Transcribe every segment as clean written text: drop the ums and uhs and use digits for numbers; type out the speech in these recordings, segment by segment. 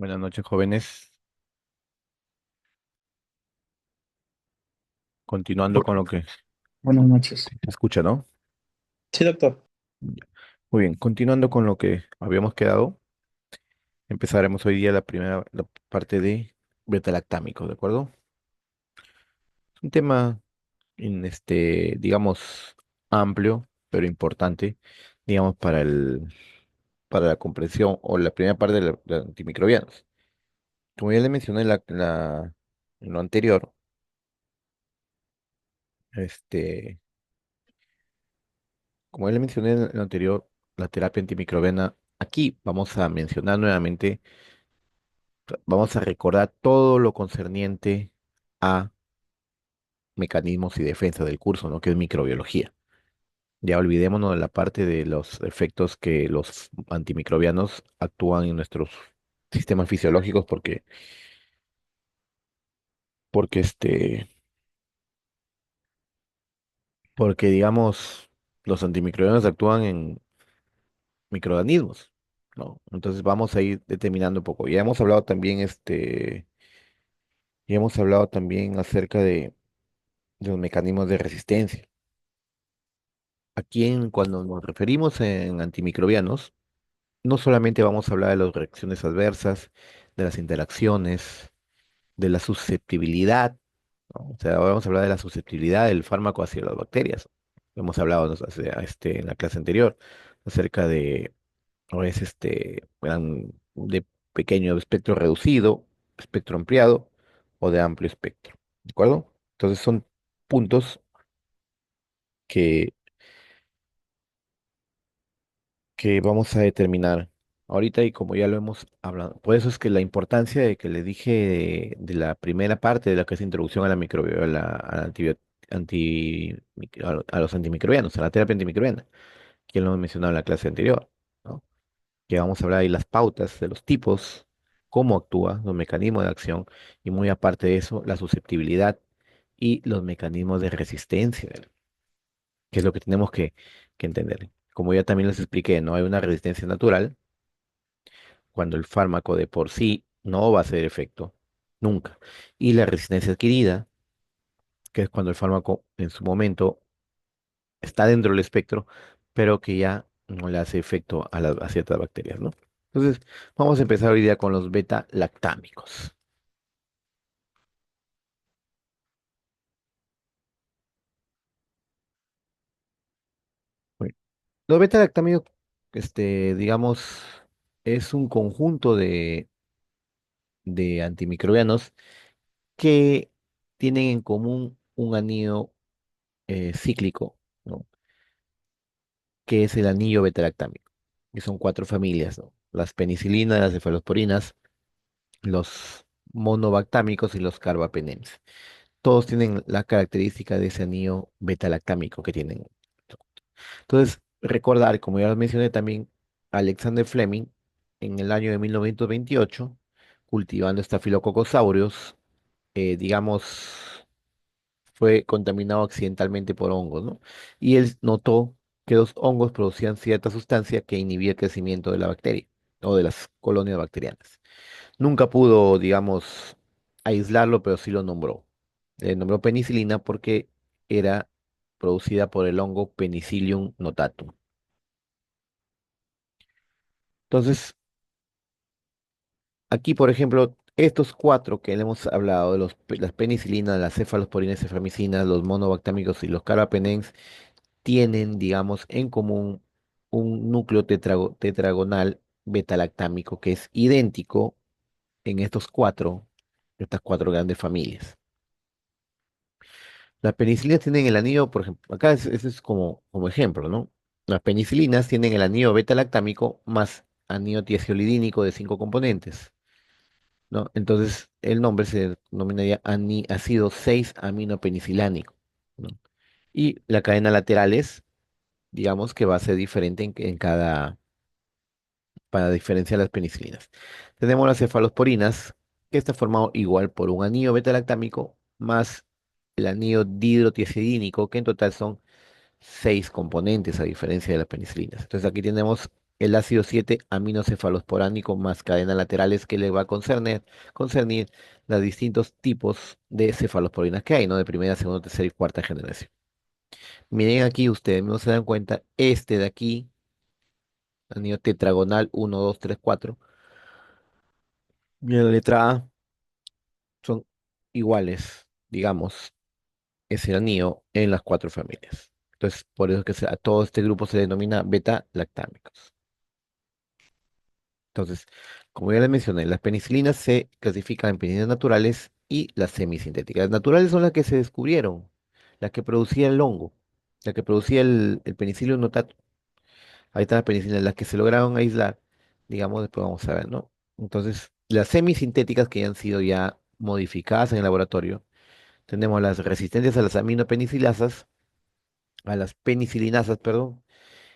Buenas noches, jóvenes. Continuando con lo que Buenas noches. se escucha, ¿no? Sí, doctor. Ya. Muy bien, continuando con lo que habíamos quedado, empezaremos hoy día la parte de beta-lactámicos, ¿de acuerdo? Es un tema, digamos, amplio, pero importante, digamos, para la comprensión o la primera parte de antimicrobianos. Como ya le mencioné en lo anterior, este, como ya le mencioné en lo anterior, la terapia antimicrobiana, aquí vamos a mencionar nuevamente. Vamos a recordar todo lo concerniente a mecanismos y defensa del curso, ¿no? Que es microbiología. Ya olvidémonos de la parte de los efectos que los antimicrobianos actúan en nuestros sistemas fisiológicos porque porque digamos, los antimicrobianos actúan en microorganismos, ¿no? Entonces vamos a ir determinando un poco. Ya hemos hablado también acerca de los mecanismos de resistencia. Aquí cuando nos referimos en antimicrobianos, no solamente vamos a hablar de las reacciones adversas, de las interacciones, de la susceptibilidad, ¿no? O sea, ahora vamos a hablar de la susceptibilidad del fármaco hacia las bacterias. Hemos hablado en la clase anterior acerca de, o es de pequeño espectro reducido, espectro ampliado o de amplio espectro. ¿De acuerdo? Entonces son puntos que que vamos a determinar ahorita y como ya lo hemos hablado. Por eso es que la importancia de que le dije de la primera parte de la que es introducción a la microbiología, a la a los antimicrobianos, a la terapia antimicrobiana, que lo hemos mencionado en la clase anterior, ¿no? Que vamos a hablar de las pautas, de los tipos, cómo actúa, los mecanismos de acción y muy aparte de eso, la susceptibilidad y los mecanismos de resistencia, que es lo que tenemos que entender. Como ya también les expliqué, no hay una resistencia natural cuando el fármaco de por sí no va a hacer efecto, nunca. Y la resistencia adquirida, que es cuando el fármaco en su momento está dentro del espectro, pero que ya no le hace efecto a ciertas bacterias, ¿no? Entonces, vamos a empezar hoy día con los beta-lactámicos. Bueno, los beta-lactámicos, digamos, es un conjunto de antimicrobianos que tienen en común un anillo cíclico, ¿no? Que es el anillo beta-lactámico, que son cuatro familias, ¿no? Las penicilinas, las cefalosporinas, los monobactámicos y los carbapenems. Todos tienen la característica de ese anillo beta-lactámico que tienen. Entonces, recordar, como ya lo mencioné también, Alexander Fleming, en el año de 1928, cultivando estafilococosaurios, digamos, fue contaminado accidentalmente por hongos, ¿no? Y él notó que los hongos producían cierta sustancia que inhibía el crecimiento de la bacteria o de las colonias bacterianas. Nunca pudo, digamos, aislarlo, pero sí lo nombró. Le nombró penicilina porque era producida por el hongo Penicillium notatum. Entonces, aquí, por ejemplo, estos cuatro que le hemos hablado, de las penicilinas, las cefalosporinas, cefamicinas, los monobactámicos y los carbapenems, tienen, digamos, en común un núcleo tetragonal betalactámico que es idéntico en estas cuatro grandes familias. Las penicilinas tienen el anillo, por ejemplo, acá ese es como ejemplo, ¿no? Las penicilinas tienen el anillo betalactámico más anillo tiazolidínico de 5 componentes, ¿no? Entonces, el nombre se denominaría ácido 6-aminopeniциlánico, ¿no? Y la cadena lateral es, digamos que va a ser diferente para diferenciar las penicilinas. Tenemos las cefalosporinas, que está formado igual por un anillo beta-lactámico más el anillo dihidrotiazidínico, que en total son 6 componentes a diferencia de las penicilinas. Entonces aquí tenemos el ácido 7 aminocefalosporánico más cadenas laterales que le va a concernir los distintos tipos de cefalosporinas que hay, ¿no? De primera, segunda, tercera y cuarta generación. Miren aquí, ustedes no se dan cuenta, este de aquí, anillo tetragonal 1, 2, 3, 4, y la letra A son iguales, digamos, es el anillo en las cuatro familias. Entonces, por eso es que a todo este grupo se denomina beta-lactámicos. Entonces, como ya les mencioné, las penicilinas se clasifican en penicilinas naturales y las semisintéticas. Las naturales son las que se descubrieron, las que producía el hongo, las que producía el Penicillium notatum. Ahí están las penicilinas, las que se lograron aislar, digamos, después vamos a ver, ¿no? Entonces, las semisintéticas que ya han sido ya modificadas en el laboratorio, tenemos las resistentes a las aminopenicilasas, a las penicilinasas, perdón,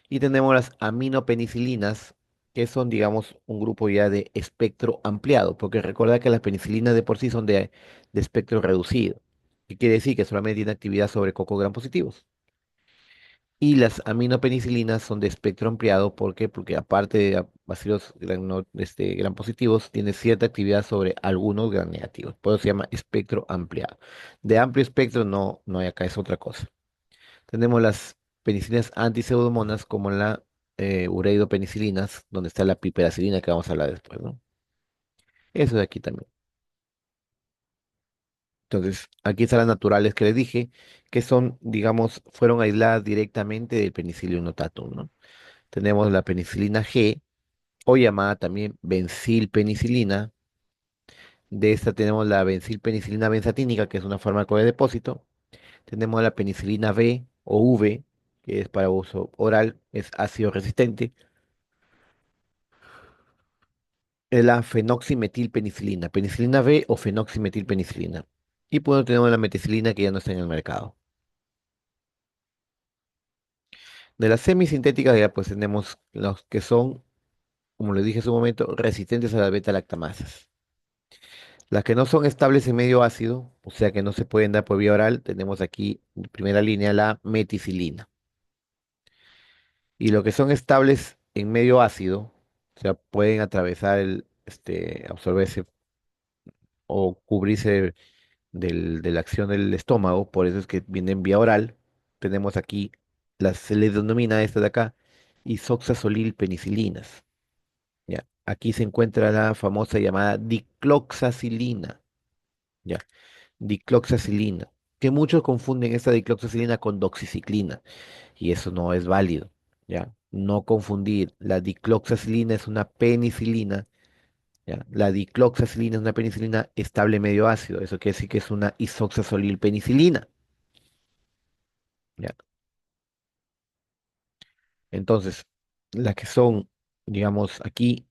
y tenemos las aminopenicilinas, que son, digamos, un grupo ya de espectro ampliado, porque recuerda que las penicilinas de por sí son de espectro reducido, que quiere decir que solamente tienen actividad sobre cocos gram positivos. Y las aminopenicilinas son de espectro ampliado, ¿por qué? Porque aparte de bacilos gram positivos, tiene cierta actividad sobre algunos gram negativos. Por eso se llama espectro ampliado. De amplio espectro no hay acá, es otra cosa. Tenemos las penicilinas antiseudomonas como la ureidopenicilinas, donde está la piperacilina que vamos a hablar después, ¿no? Eso de aquí también. Entonces, aquí están las naturales que les dije, que son, digamos, fueron aisladas directamente del Penicillium notatum, ¿no? Tenemos la penicilina G, o llamada también benzilpenicilina. De esta tenemos la benzilpenicilina benzatínica, que es una fármaco de depósito. Tenemos la penicilina B o V, que es para uso oral, es ácido resistente. Es la fenoximetilpenicilina, penicilina B o fenoximetilpenicilina. Y por otro tenemos la meticilina que ya no está en el mercado. De las semisintéticas ya pues tenemos los que son, como les dije hace un momento, resistentes a las beta-lactamasas. Las que no son estables en medio ácido, o sea que no se pueden dar por vía oral, tenemos aquí en primera línea la meticilina. Y lo que son estables en medio ácido, o sea, pueden atravesar absorberse o cubrirse de la acción del estómago, por eso es que viene en vía oral. Tenemos aquí, se les denomina esta de acá, isoxazolil penicilinas. ¿Ya? Aquí se encuentra la famosa llamada dicloxacilina. ¿Ya? Dicloxacilina, que muchos confunden esta dicloxacilina con doxiciclina, y eso no es válido, ¿ya? No confundir, la dicloxacilina es una penicilina, ¿ya? La dicloxacilina es una penicilina estable medio ácido, eso quiere decir que es una isoxazolilpenicilina, ¿ya? Entonces, las que son, digamos, aquí,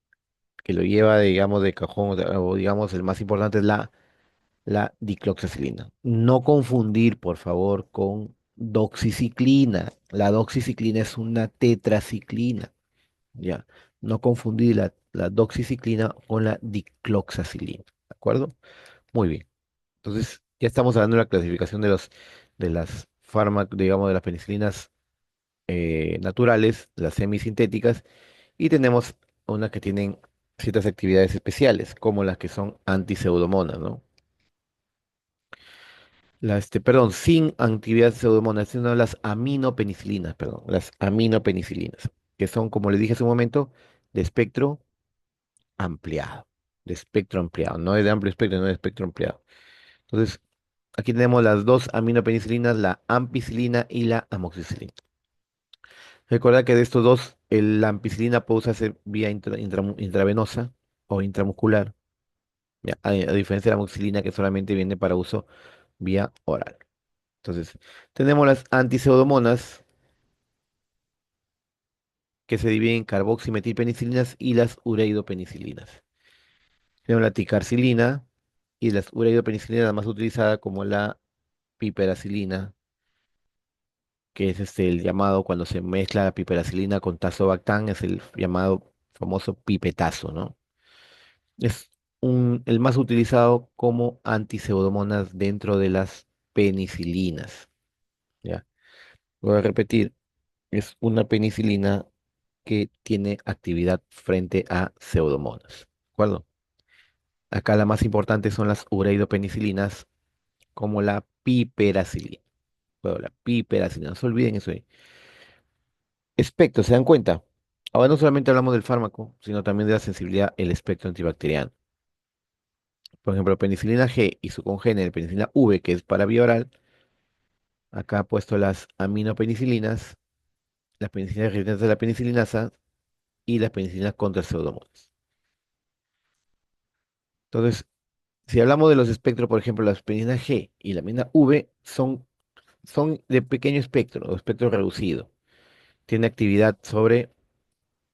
que lo lleva, digamos, de cajón, o digamos, el más importante es la dicloxacilina. No confundir, por favor, con doxiciclina. La doxiciclina es una tetraciclina, ¿ya? No confundir la doxiciclina con la dicloxacilina, ¿de acuerdo? Muy bien. Entonces, ya estamos hablando de la clasificación de las fármacos, digamos, de las penicilinas naturales, las semisintéticas, y tenemos unas que tienen ciertas actividades especiales, como las que son antiseudomonas, ¿no? Perdón, sin actividad pseudomonas, sino las aminopenicilinas, perdón, las aminopenicilinas, que son, como le dije hace un momento, de espectro ampliado, de espectro ampliado, no es de amplio espectro, no es de espectro ampliado. Entonces, aquí tenemos las dos aminopenicilinas, la ampicilina y la amoxicilina. Recuerda que de estos dos, la ampicilina puede usarse vía intravenosa o intramuscular, ya, a diferencia de la amoxicilina que solamente viene para uso vía oral. Entonces, tenemos las antiseudomonas que se dividen en carboximetilpenicilinas y las ureidopenicilinas. Tenemos la ticarcilina y las ureidopenicilinas, la más utilizada como la piperacilina, que es el llamado cuando se mezcla la piperacilina con tazobactam, es el llamado famoso pipetazo, ¿no? Es el más utilizado como antiseudomonas dentro de las penicilinas, ¿ya? Voy a repetir, es una penicilina que tiene actividad frente a pseudomonas. ¿De acuerdo? Acá la más importante son las ureidopenicilinas, como la piperacilina. Bueno, la piperacilina, no se olviden eso ahí. Espectro, ¿se dan cuenta? Ahora no solamente hablamos del fármaco, sino también de la sensibilidad, el espectro antibacteriano. Por ejemplo, penicilina G y su congénere, penicilina V, que es para vía oral. Acá ha puesto las aminopenicilinas, las penicilinas resistentes a la penicilinasa y las penicilinas contra pseudomonas. Entonces, si hablamos de los espectros, por ejemplo, las penicilina G y la penicilina V son de pequeño espectro, o espectro reducido. Tiene actividad sobre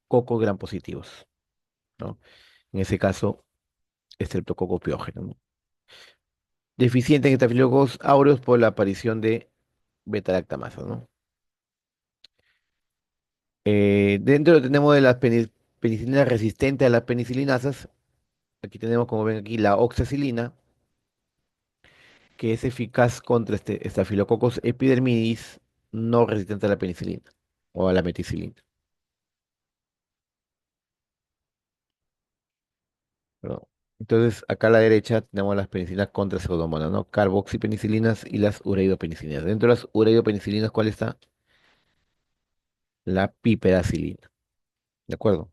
cocos gram positivos, ¿no? En ese caso, estreptococo piógeno, ¿no? Deficiente en estafilococos aureus por la aparición de beta-lactamases, ¿no? Dentro tenemos de las penicilinas resistentes a las penicilinasas. Aquí tenemos, como ven aquí, la oxacilina, que es eficaz contra este Staphylococcus epidermidis no resistente a la penicilina o a la meticilina. Perdón. Entonces, acá a la derecha tenemos las penicilinas contra pseudomonas, ¿no? Carboxipenicilinas y las ureidopenicilinas. Dentro de las ureidopenicilinas, ¿cuál está? La piperacilina. ¿De acuerdo?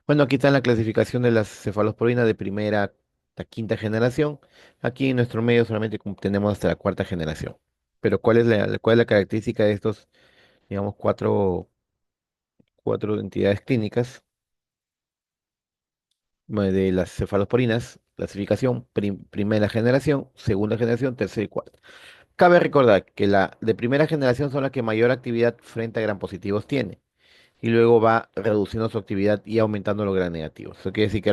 Bueno, aquí está la clasificación de las cefalosporinas de primera a quinta generación. Aquí en nuestro medio solamente tenemos hasta la cuarta generación. Pero cuál es la característica de estos, digamos, cuatro entidades clínicas de las cefalosporinas? Clasificación, primera generación, segunda generación, tercera y cuarta. Cabe recordar que la de primera generación son las que mayor actividad frente a gram positivos tiene. Y luego va reduciendo su actividad y aumentando los gram negativos. Eso quiere decir que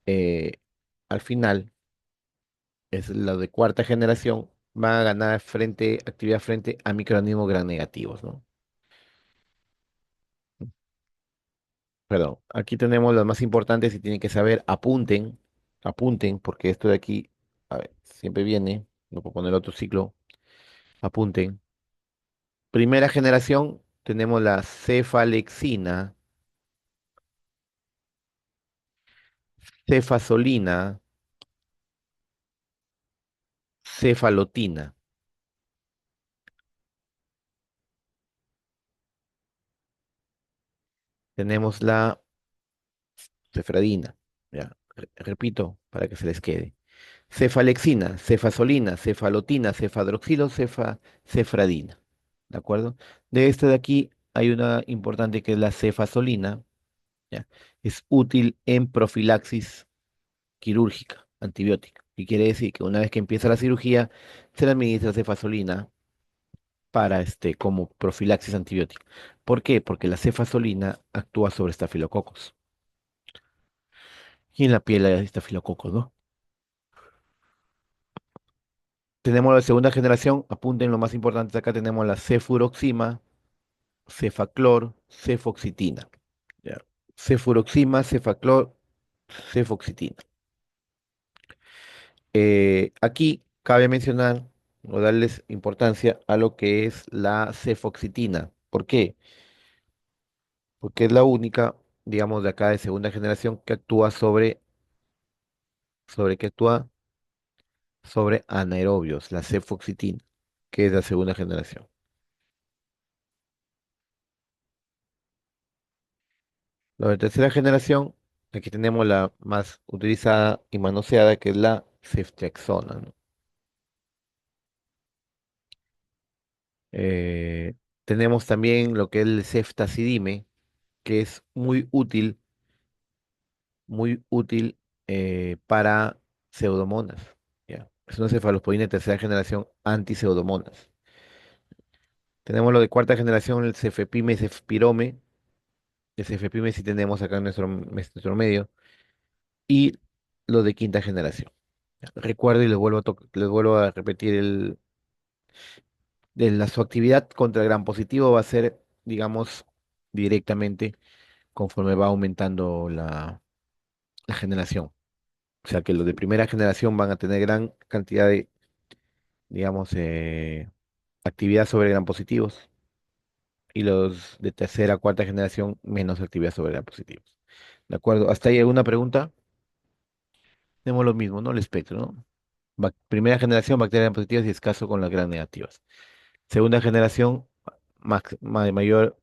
eh, al final, es la de cuarta generación, van a ganar actividad frente a microorganismos gram negativos, ¿no? Perdón, aquí tenemos las más importantes y tienen que saber, apunten, porque esto de aquí, a ver, siempre viene, no puedo poner otro ciclo, apunten. Primera generación, tenemos la cefalexina, cefazolina, cefalotina. Tenemos la cefradina, ya, repito, para que se les quede. Cefalexina, cefazolina, cefalotina, cefadroxilo, cefradina. ¿De acuerdo? De este de aquí hay una importante que es la cefazolina, ¿ya? Es útil en profilaxis quirúrgica, antibiótica. Y quiere decir que una vez que empieza la cirugía, se le administra cefazolina para como profilaxis antibiótica. ¿Por qué? Porque la cefazolina actúa sobre estafilococos. Y en la piel hay estafilococos, ¿no? Tenemos la segunda generación, apunten lo más importante, acá tenemos la cefuroxima, cefaclor, cefoxitina. ¿Ya? Cefuroxima, cefaclor, cefoxitina. Aquí cabe mencionar o darles importancia a lo que es la cefoxitina. ¿Por qué? Porque es la única, digamos, de acá de segunda generación que actúa que actúa sobre anaerobios, la cefoxitina, que es la segunda generación. La de tercera generación, aquí tenemos la más utilizada y manoseada, que es la ceftriaxona, ¿no? Eh, Tenemos también lo que es el ceftazidime, que es muy útil para pseudomonas. ¿Ya? Es una cefalosporina de tercera generación anti-pseudomonas. Tenemos lo de cuarta generación, el cefepime y cefpirome. El cefepime sí tenemos acá en nuestro medio. Y lo de quinta generación. ¿Ya? Recuerdo y les vuelvo a repetir su actividad contra el gram positivo va a ser, digamos, directamente conforme va aumentando la generación. O sea que los de primera generación van a tener gran cantidad de, digamos, actividad sobre gram positivos. y los de tercera, cuarta generación menos actividad sobre gram positivos. ¿De acuerdo? ¿Hasta ahí alguna pregunta? Tenemos lo mismo, ¿no? El espectro, ¿no? Primera generación, bacterias gram positivas y escaso con las gram negativas. Segunda generación, mayor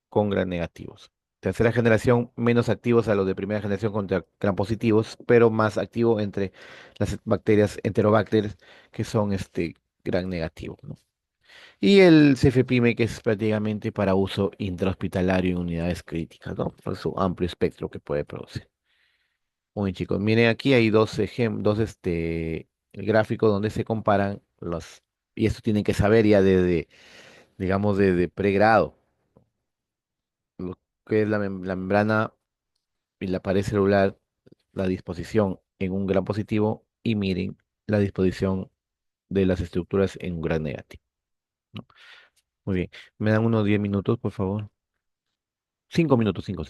con gram negativos. Tercera generación, menos activos a los de primera generación contra gram positivos, pero más activo entre las bacterias enterobacter que son gram negativos, ¿no? Y el CFPIME, que es prácticamente para uso intrahospitalario en unidades críticas, ¿no? Por su amplio espectro que puede producir. Muy bien, chicos, miren aquí hay dos ejemplos, el gráfico donde se comparan y esto tienen que saber ya desde, digamos, desde pregrado, lo que es la membrana y la pared celular, la disposición en un gran positivo y miren la disposición de las estructuras en un gran negativo, ¿no? Muy bien, me dan unos 10 minutos, por favor. 5 minutos, 5.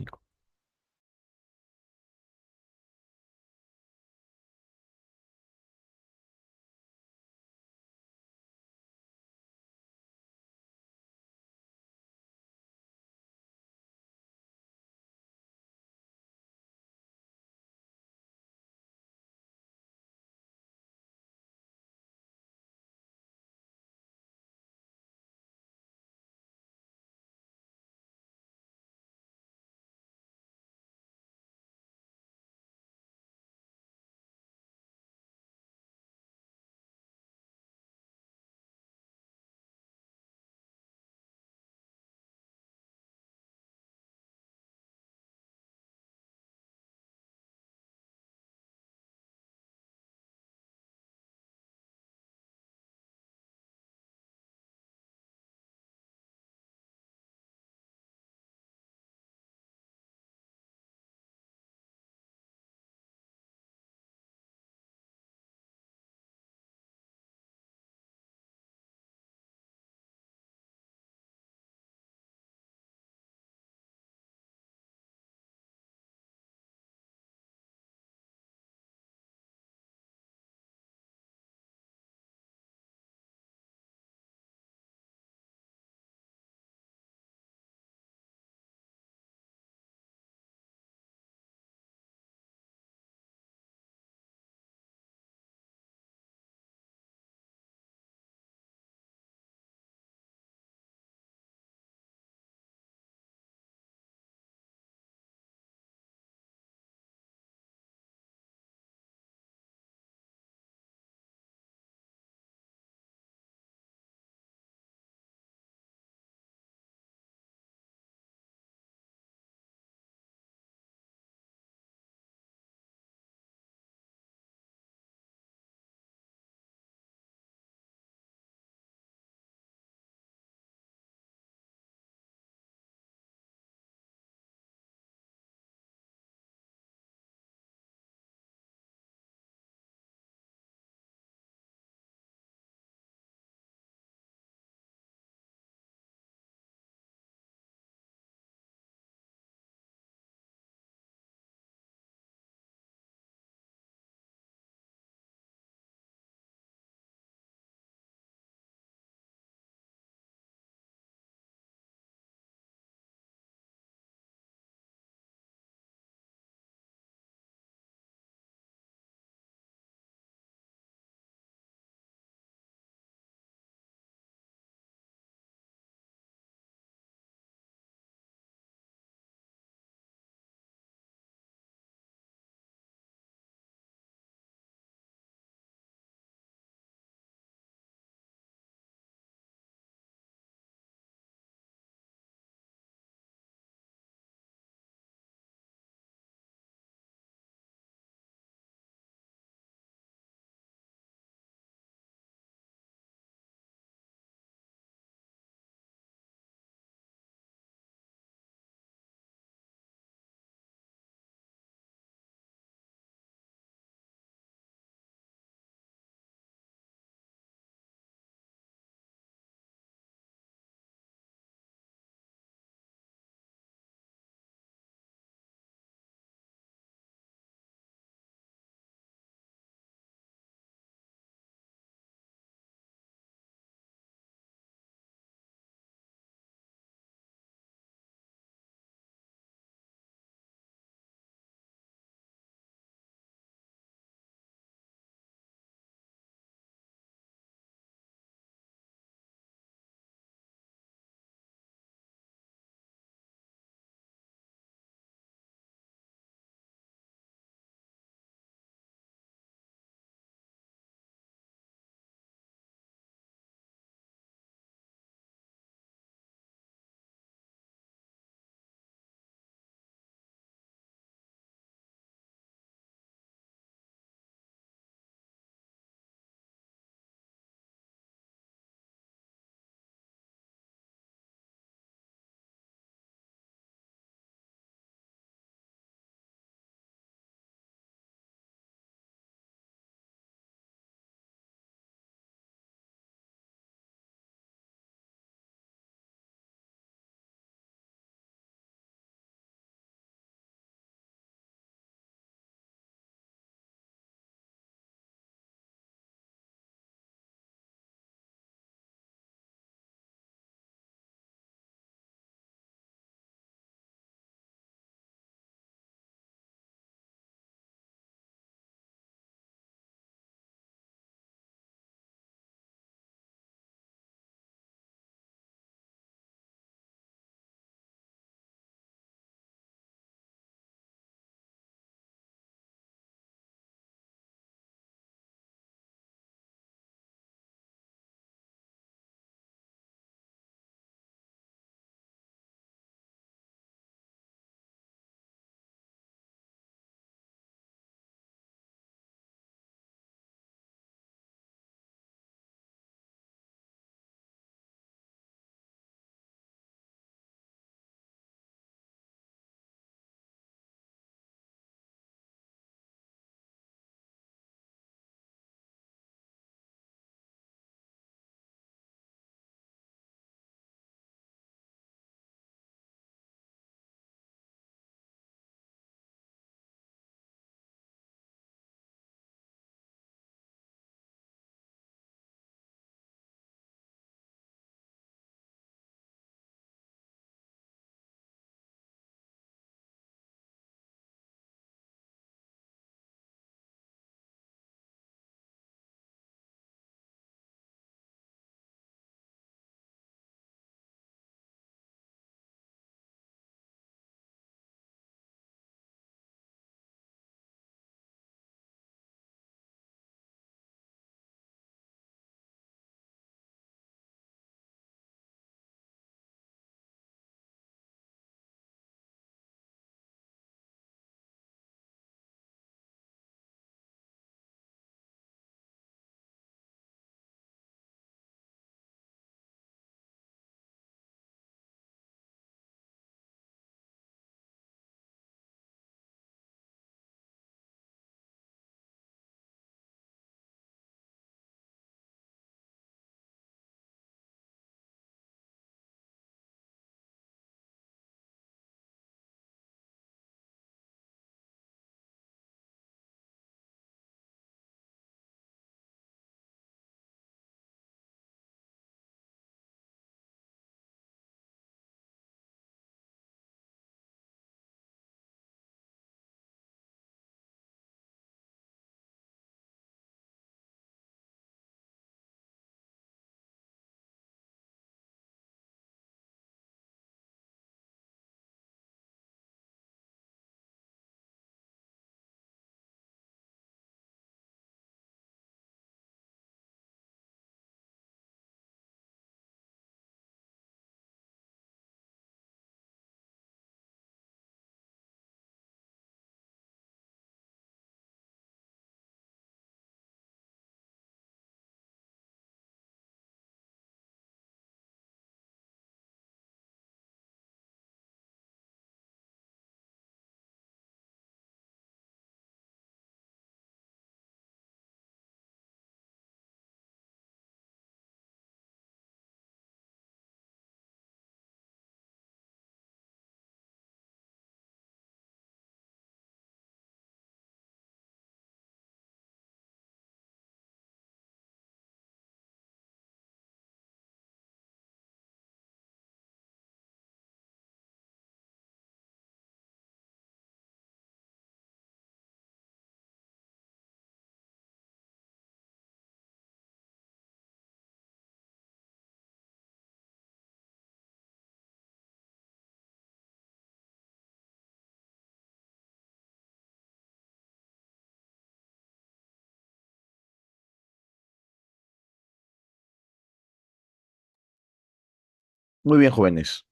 Muy bien, jóvenes.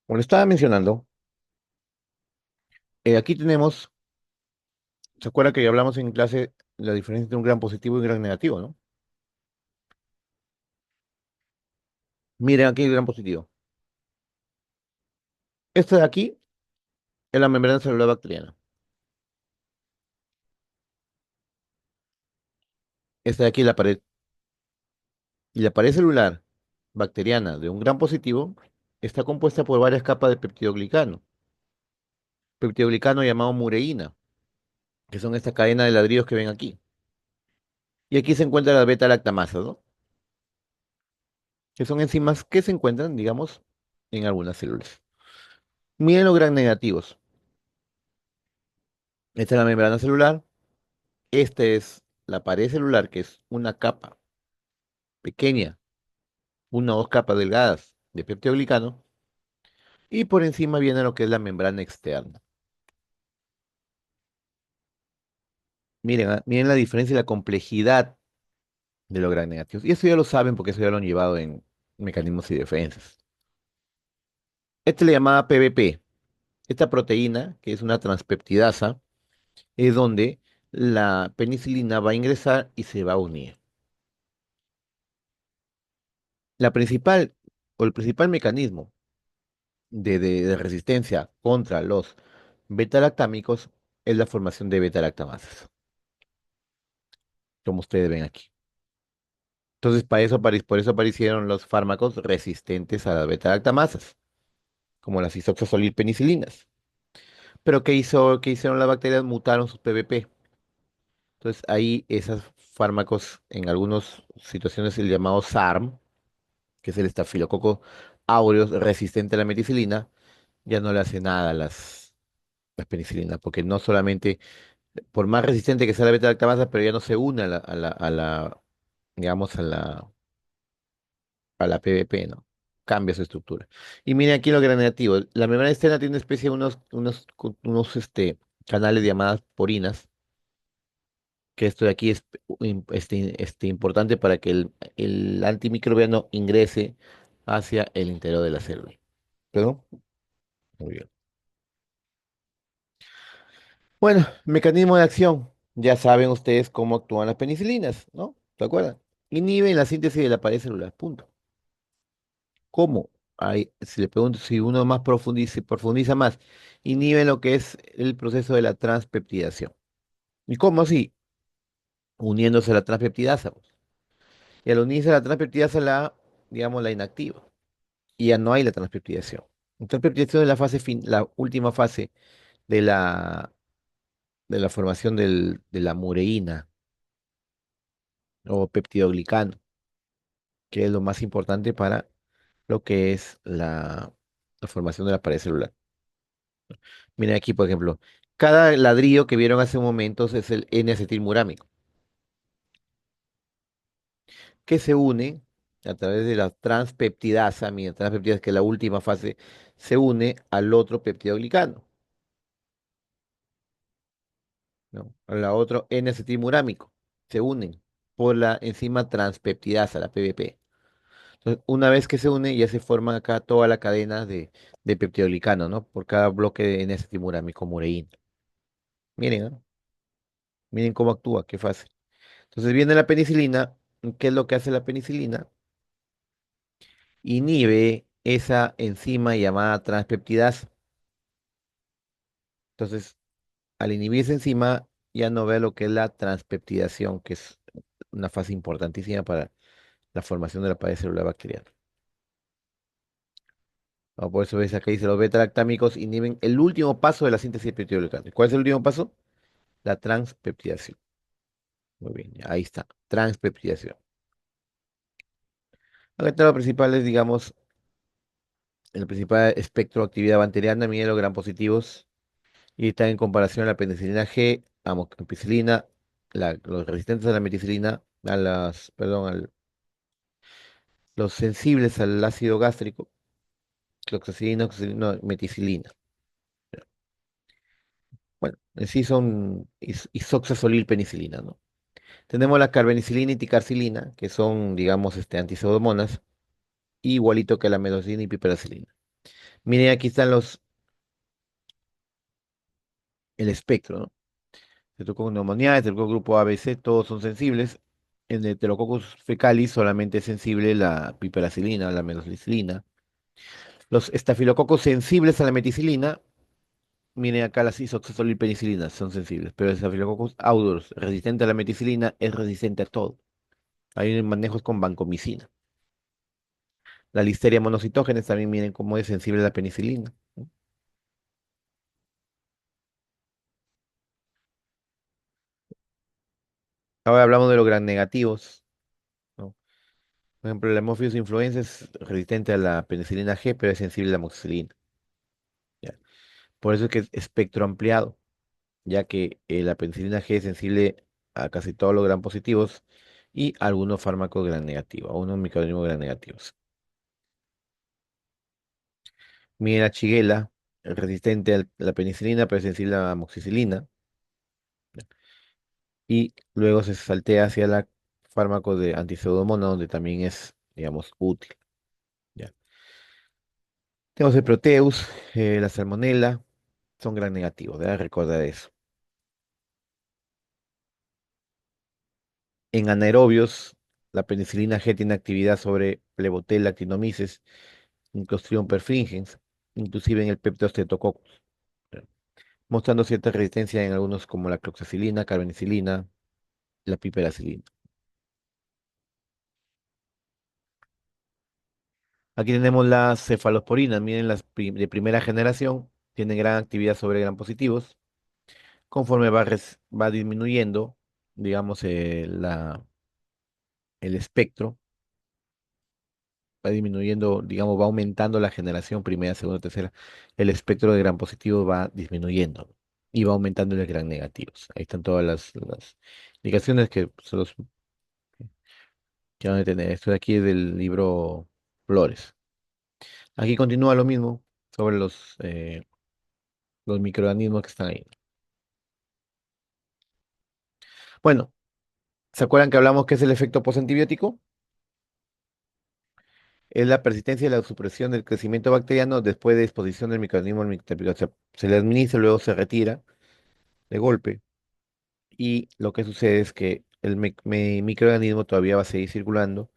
Como les estaba mencionando, aquí tenemos, ¿se acuerda que ya hablamos en clase la diferencia entre un gran positivo y un gran negativo, ¿no? Miren aquí el gran positivo. Este de aquí es la membrana celular bacteriana. Esta de aquí es la pared. Y la pared celular bacteriana de un gran positivo está compuesta por varias capas de peptidoglicano. Peptidoglicano llamado mureína, que son esta cadena de ladrillos que ven aquí. Y aquí se encuentra la beta-lactamasa, ¿no? Que son enzimas que se encuentran, digamos, en algunas células. Miren los gran negativos. Esta es la membrana celular. Esta es la pared celular, que es una capa pequeña, una o dos capas delgadas de peptidoglicano. Y por encima viene lo que es la membrana externa. Miren, miren la diferencia y la complejidad de los gran negativos. Y eso ya lo saben porque eso ya lo han llevado en mecanismos y defensas. Este le llamaba PBP. Esta proteína, que es una transpeptidasa, es donde la penicilina va a ingresar y se va a unir. La principal o el principal mecanismo de resistencia contra los beta-lactámicos es la formación de beta-lactamasas, como ustedes ven aquí. Entonces, por eso aparecieron los fármacos resistentes a las beta-lactamasas, como las isoxazolil-penicilinas. Pero ¿qué hicieron las bacterias? Mutaron sus PBP. Entonces, ahí esos fármacos, en algunas situaciones, el llamado SARM, que es el estafilococo aureus resistente a la meticilina, ya no le hace nada a las penicilinas, porque no solamente, por más resistente que sea la beta-lactamasa, pero ya no se une digamos, a la PBP, ¿no? Cambia su estructura. Y miren aquí lo gran negativo. La membrana externa tiene una especie de unos canales llamadas porinas, que esto de aquí es importante para que el antimicrobiano ingrese hacia el interior de la célula. ¿Perdón? Muy bien. Bueno, mecanismo de acción. Ya saben ustedes cómo actúan las penicilinas, ¿no? ¿Se acuerdan? Inhiben la síntesis de la pared celular. Punto. ¿Cómo? Ahí, si le pregunto, si uno más profundiza más, inhiben lo que es el proceso de la transpeptidación. ¿Y cómo así? Uniéndose a la transpeptidasa, pues. Y al unirse a la transpeptidasa, digamos, la inactiva. Y ya no hay la transpeptidación. La transpeptidación es la última fase de la formación de la mureína o peptidoglicano, que es lo más importante para lo que es la formación de la pared celular. Miren aquí, por ejemplo, cada ladrillo que vieron hace un momento es el N-acetilmurámico, que se une a través de la transpeptidasa, mira, transpeptidasa, que es la última fase, se une al otro peptidoglicano, ¿no? A la otro N-acetilmurámico, se unen por la enzima transpeptidasa, la PBP. Entonces, una vez que se une, ya se forma acá toda la cadena de peptidoglicano, ¿no? Por cada bloque de N-acetilmurámico mureína. Miren, ¿no? Miren cómo actúa, qué fácil. Entonces viene la penicilina. ¿Qué es lo que hace la penicilina? Inhibe esa enzima llamada transpeptidasa. Entonces, al inhibir esa enzima, ya no ve lo que es la transpeptidación, que es una fase importantísima para la formación de la pared celular bacteriana. ¿No? Por eso ves acá dice los beta-lactámicos inhiben el último paso de la síntesis de peptidoglicano. ¿Cuál es el último paso? La transpeptidación. Muy bien, ahí está, transpeptidación. Acá están los principales, digamos, el principal espectro de actividad bacteriana, mide los gram positivos y está en comparación a la penicilina G, amoxicilina, los resistentes a la meticilina, perdón, los sensibles al ácido gástrico, cloxacilina, oxacilina, meticilina. Bueno, en sí son isoxazolil penicilina, ¿no? Tenemos la carbenicilina y ticarcilina, que son, digamos, antipseudomonas, igualito que la amoxicilina y piperacilina. Miren, aquí están el espectro, ¿no? Streptococcus pneumoniae, Streptococcus grupo ABC, todos son sensibles. En el Enterococcus fecalis solamente es sensible la piperacilina, la amoxicilina. Los estafilococos sensibles a la meticilina, miren acá las isoxazolilpenicilinas, son sensibles, pero el Staphylococcus aureus, resistente a la meticilina, es resistente a todo. Hay manejos con vancomicina. La Listeria monocitógenes también miren cómo es sensible a la penicilina, ¿no? Ahora hablamos de los gram negativos, ¿no? Por ejemplo, el Haemophilus influenza es resistente a la penicilina G, pero es sensible a la amoxicilina, ¿ya? Por eso es que es espectro ampliado, ya que la penicilina G es sensible a casi todos los gram positivos y a algunos fármacos gram negativos, a unos microorganismos gram negativos. Miren la Shigella, resistente a la penicilina, pero es sensible a la amoxicilina, y luego se saltea hacia la fármaco de antiseudomona, donde también es, digamos, útil. ¿Ya? Tenemos el Proteus, la Salmonella, son gran negativos, debes recordar eso. En anaerobios, la penicilina G tiene actividad sobre Plevotella actinomyces, en Clostridium perfringens, inclusive en el Peptostreptococcus, ¿ya? Mostrando cierta resistencia en algunos como la cloxacilina, carbenicilina, la piperacilina. Aquí tenemos las cefalosporinas, miren las de primera generación, tienen gran actividad sobre gran positivos. Conforme va disminuyendo, digamos, el espectro, va disminuyendo, digamos, va aumentando la generación primera, segunda, tercera, el espectro de gran positivo va disminuyendo y va aumentando el de gran negativos. Ahí están todas las indicaciones que van a tener. Esto de aquí es del libro Flores. Aquí continúa lo mismo sobre los microorganismos que están ahí. Bueno, ¿se acuerdan que hablamos que es el efecto postantibiótico? Es la persistencia y la supresión del crecimiento bacteriano después de exposición del microorganismo al microbiota. O sea, se le administra, luego se retira de golpe. Y lo que sucede es que el microorganismo todavía va a seguir circulando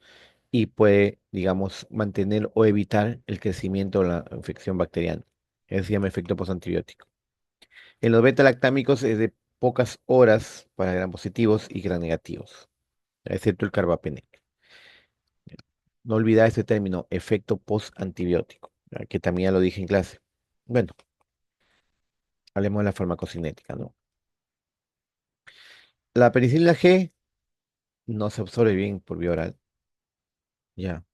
y puede, digamos, mantener o evitar el crecimiento o la infección bacteriana. Eso se llama efecto postantibiótico. En los beta-lactámicos es de pocas horas para gram positivos y gram negativos, excepto el carbapenem. No olvidar este término, efecto post-antibiótico, ¿ya? Que también ya lo dije en clase. Bueno, hablemos de la farmacocinética, ¿no? La penicilina G no se absorbe bien por vía oral, ya.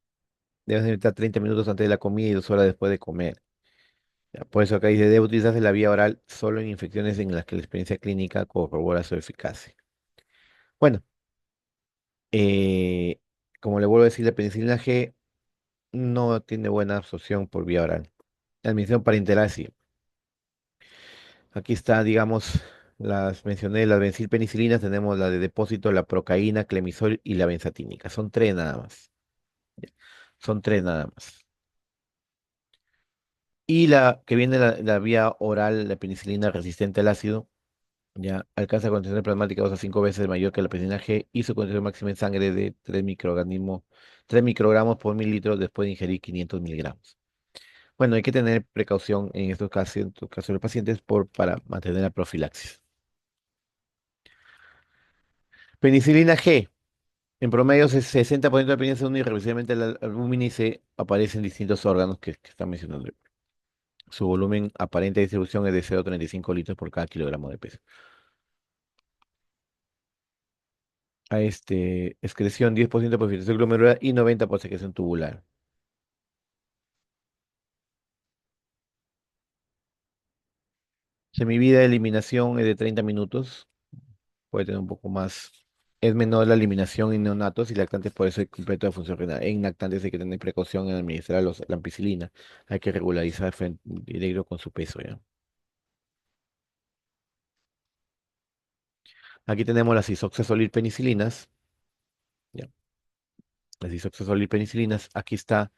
Debes necesitar 30 minutos antes de la comida y 2 horas después de comer. Ya. Por eso acá dice, debe utilizarse la vía oral solo en infecciones en las que la experiencia clínica corrobora su eficacia. Bueno, eh, como le vuelvo a decir, la penicilina G no tiene buena absorción por vía oral. La admisión parenteral sí. Aquí está, digamos, las mencioné, las benzilpenicilinas, tenemos la de depósito, la procaína, clemisol y la benzatínica. Son tres nada más. Ya. Son tres nada más. Y la que viene la vía oral, la penicilina resistente al ácido, ya alcanza concentración plasmática 2 a 5 veces mayor que la penicilina G y su concentración máxima en sangre de 3 microgramos por mililitro después de ingerir 500 miligramos. Bueno, hay que tener precaución en estos casos de los pacientes para mantener la profilaxis. Penicilina G. En promedio, 60% de la penicilina y irreversiblemente la albúmina y se aparece en distintos órganos que están mencionando. Su volumen aparente de distribución es de 0,35 litros por cada kilogramo de peso. A excreción 10% por filtración glomerular y 90% por secreción tubular. Semivida de eliminación es de 30 minutos. Puede tener un poco más. Es menor la eliminación en neonatos y lactantes, por eso es completo de función renal. En lactantes hay que tener precaución en administrar la ampicilina. Hay que regularizar directo con su peso, ¿ya? Aquí tenemos las isoxazolilpenicilinas, ¿ya? Las isoxazolilpenicilinas. Aquí está.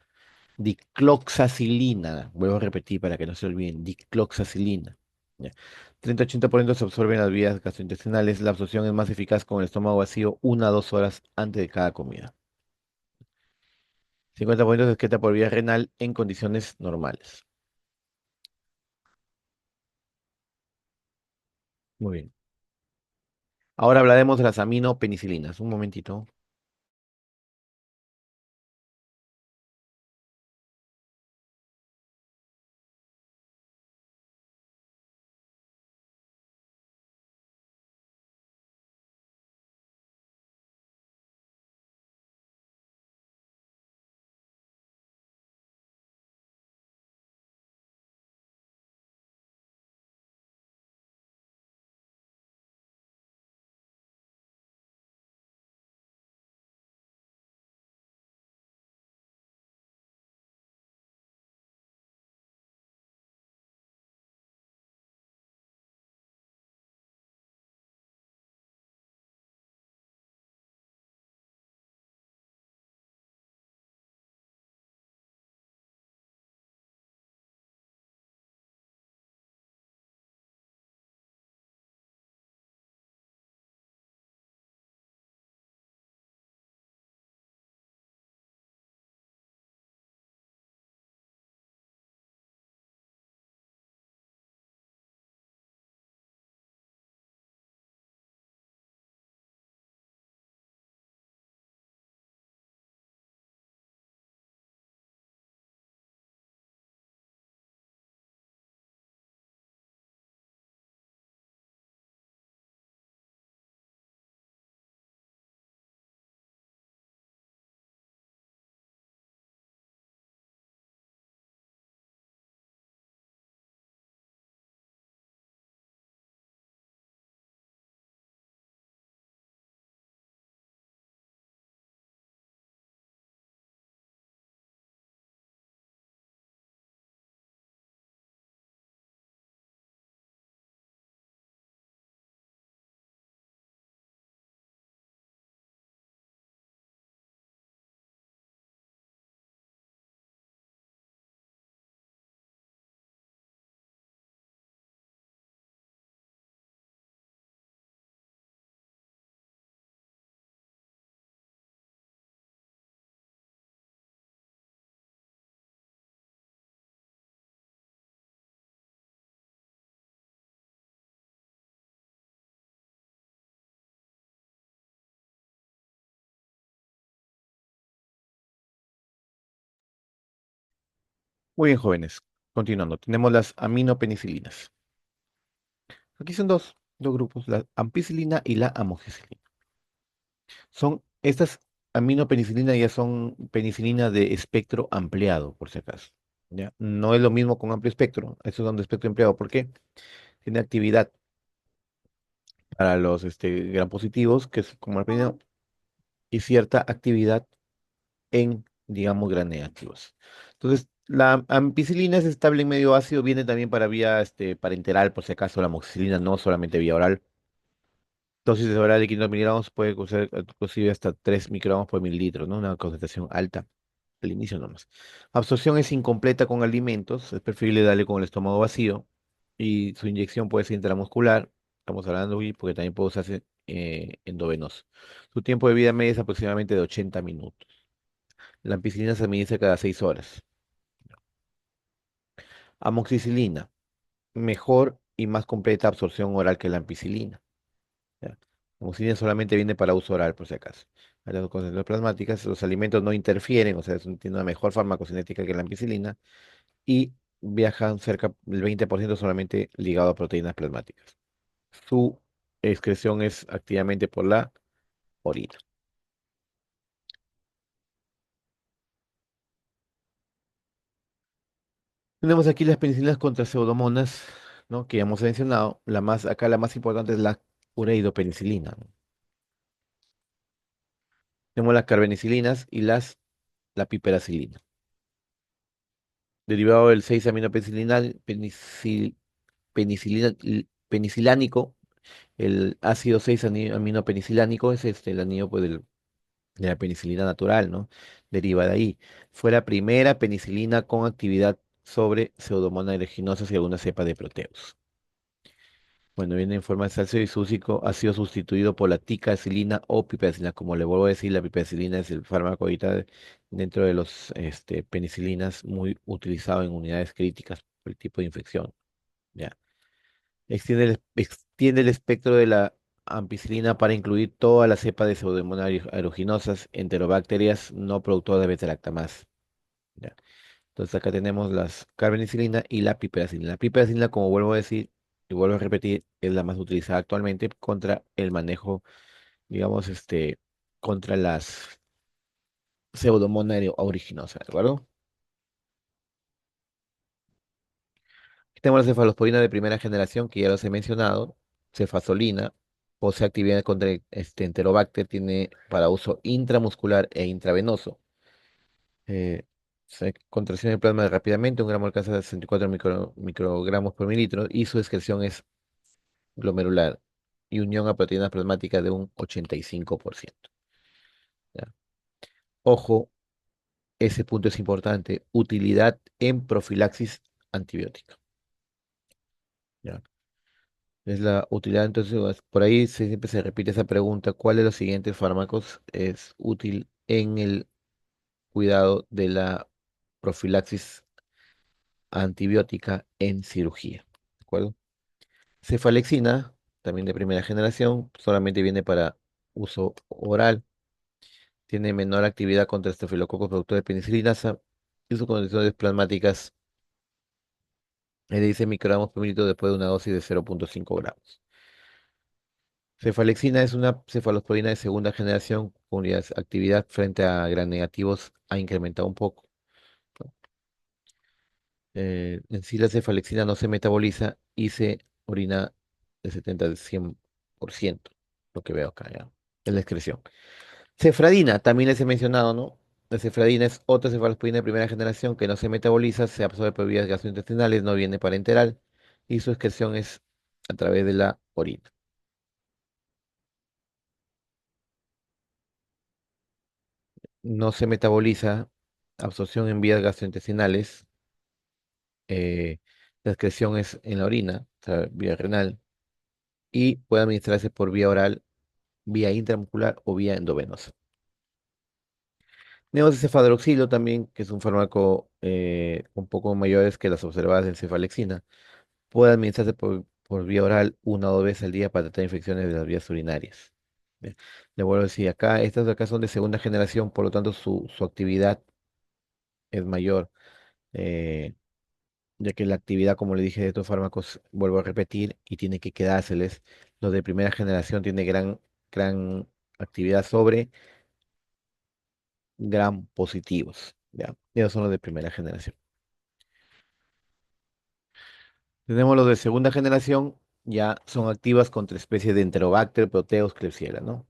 Dicloxacilina, vuelvo a repetir para que no se olviden, dicloxacilina. Ya. 30-80% se absorbe en las vías gastrointestinales. La absorción es más eficaz con el estómago vacío 1 a 2 horas antes de cada comida. 50% se excreta por vía renal en condiciones normales. Muy bien. Ahora hablaremos de las aminopenicilinas. Un momentito. Muy bien, jóvenes. Continuando. Tenemos las aminopenicilinas. Aquí son dos grupos, la ampicilina y la amoxicilina. Estas aminopenicilinas ya son penicilina de espectro ampliado, por si acaso. ¿Ya? No es lo mismo con amplio espectro. Estos son de espectro ampliado. ¿Por qué? Tiene actividad para los gram positivos, que es como la penicilina, y cierta actividad en, digamos, gram negativos. Entonces, la ampicilina es estable en medio ácido, viene también para vía parenteral, por si acaso, la amoxicilina no solamente vía oral. Dosis de oral de 500 miligramos puede ser inclusive hasta 3 microgramos por mililitro, ¿no? Una concentración alta al inicio nomás. Absorción es incompleta con alimentos, es preferible darle con el estómago vacío y su inyección puede ser intramuscular, estamos hablando, porque también puede usarse endovenoso. Su tiempo de vida media es aproximadamente de 80 minutos. La ampicilina se administra cada 6 horas. Amoxicilina, mejor y más completa absorción oral que la ampicilina. ¿Ya? La amoxicilina solamente viene para uso oral, por si acaso. A las concentraciones plasmáticas, los alimentos no interfieren, o sea, tiene una mejor farmacocinética que la ampicilina y viajan cerca del 20% solamente ligado a proteínas plasmáticas. Su excreción es activamente por la orina. Tenemos aquí las penicilinas contra pseudomonas, ¿no? Que ya hemos mencionado. La más importante es la ureidopenicilina, ¿no? Tenemos las carbenicilinas y la piperacilina. Derivado del 6-aminopenicilina, penicilánico, el ácido 6-aminopeniциlánico es el anillo pues, de la penicilina natural, ¿no? Deriva de ahí. Fue la primera penicilina con actividad sobre Pseudomonas aeruginosa y alguna cepa de Proteus. Bueno, viene en forma de salsa y súcico, ha sido sustituido por la ticacilina o piperacilina. Como le vuelvo a decir, la piperacilina es el fármaco ahorita dentro de los penicilinas muy utilizado en unidades críticas por el tipo de infección. ¿Ya? Extiende el espectro de la ampicilina para incluir toda la cepa de Pseudomonas aeruginosas, enterobacterias no productoras de beta-lactamasa. ¿Ya? Entonces acá tenemos las carbenicilina y la piperacilina. La piperacilina, como vuelvo a decir y vuelvo a repetir, es la más utilizada actualmente contra el manejo, digamos, contra las Pseudomonas aeruginosa, ¿de acuerdo? Aquí tenemos la cefalosporina de primera generación, que ya los he mencionado, cefazolina, posee actividad contra Enterobacter, tiene para uso intramuscular e intravenoso. Eh, Contracción del plasma rápidamente, un gramo alcanza 64 microgramos por mililitro y su excreción es glomerular y unión a proteínas plasmáticas de un 85%. ¿Ya? Ojo, ese punto es importante, utilidad en profilaxis antibiótica. ¿Ya? Es la utilidad, entonces, por ahí siempre se repite esa pregunta, ¿cuál de los siguientes fármacos es útil en el cuidado de la profilaxis antibiótica en cirugía? ¿De acuerdo? Cefalexina, también de primera generación, solamente viene para uso oral, tiene menor actividad contra estafilococos productor de penicilinasa y sus condiciones plasmáticas es de 16 microgramos por mililitro después de una dosis de 0,5 gramos. Cefalexina es una cefalosporina de segunda generación cuya actividad frente a gram negativos ha incrementado un poco. En sí la cefalexina no se metaboliza y se orina de 70 al 100%, lo que veo acá ya, es la excreción. Cefradina, también les he mencionado, ¿no? La cefradina es otra cefalosporina de primera generación que no se metaboliza, se absorbe por vías gastrointestinales, no viene parenteral y su excreción es a través de la orina. No se metaboliza, absorción en vías gastrointestinales, eh, la excreción es en la orina, o sea, vía renal, y puede administrarse por vía oral, vía intramuscular o vía endovenosa. Tenemos el cefadroxilo también, que es un fármaco un poco mayores que las observadas en cefalexina. Puede administrarse por vía oral una o dos veces al día para tratar infecciones de las vías urinarias. Bien, le vuelvo a decir, acá, estas de acá son de segunda generación, por lo tanto su actividad es mayor, eh, ya que la actividad, como le dije, de estos fármacos, vuelvo a repetir, y tiene que quedárseles. Los de primera generación tienen gran actividad sobre gram positivos, ¿ya? Esos son los de primera generación. Tenemos los de segunda generación, ya son activas contra especies de Enterobacter, Proteus, Klebsiella, ¿no?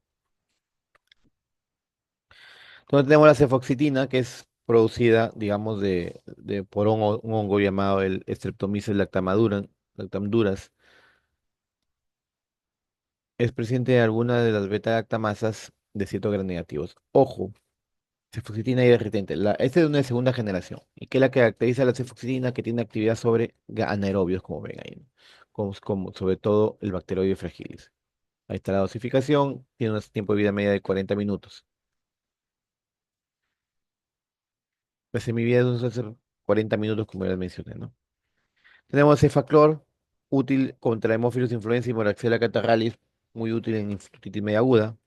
Entonces tenemos la cefoxitina, que es producida, digamos, por un hongo llamado el Streptomyces lactamduras. Es presente en algunas de las beta-lactamasas de ciertos gram negativos. Ojo, cefoxitina y derritente. Esta es una de segunda generación. ¿Y qué es la que caracteriza a la cefoxitina? Que tiene actividad sobre anaerobios, como ven ahí, ¿no? Sobre todo el Bacteroides fragilis. Ahí está la dosificación, tiene un tiempo de vida media de 40 minutos. La semivida es hacer 40 minutos, como ya les mencioné, ¿no? Tenemos cefaclor, útil contra hemófilos influenza y moraxella catarrhalis, muy útil en infectitis media aguda.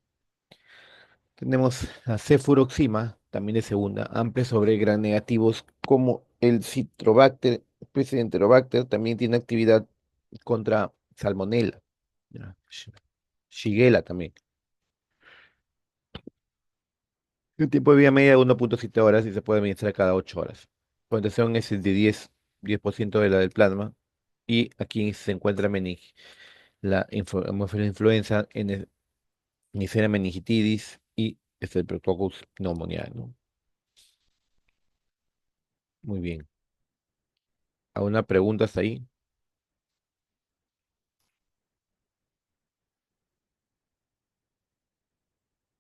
Tenemos la cefuroxima, también de segunda, amplia sobre gram negativos, como el Citrobacter, especie de Enterobacter, también tiene actividad contra Salmonella, ya, Shigella también. Un tiempo de vida media de 1,7 horas y se puede administrar cada 8 horas. Concentración es de 10% de la del plasma. Y aquí se encuentra la hemófilos influenza, Neisseria meningitidis y Streptococcus pneumoniae, ¿no? Muy bien. ¿Alguna pregunta hasta ahí?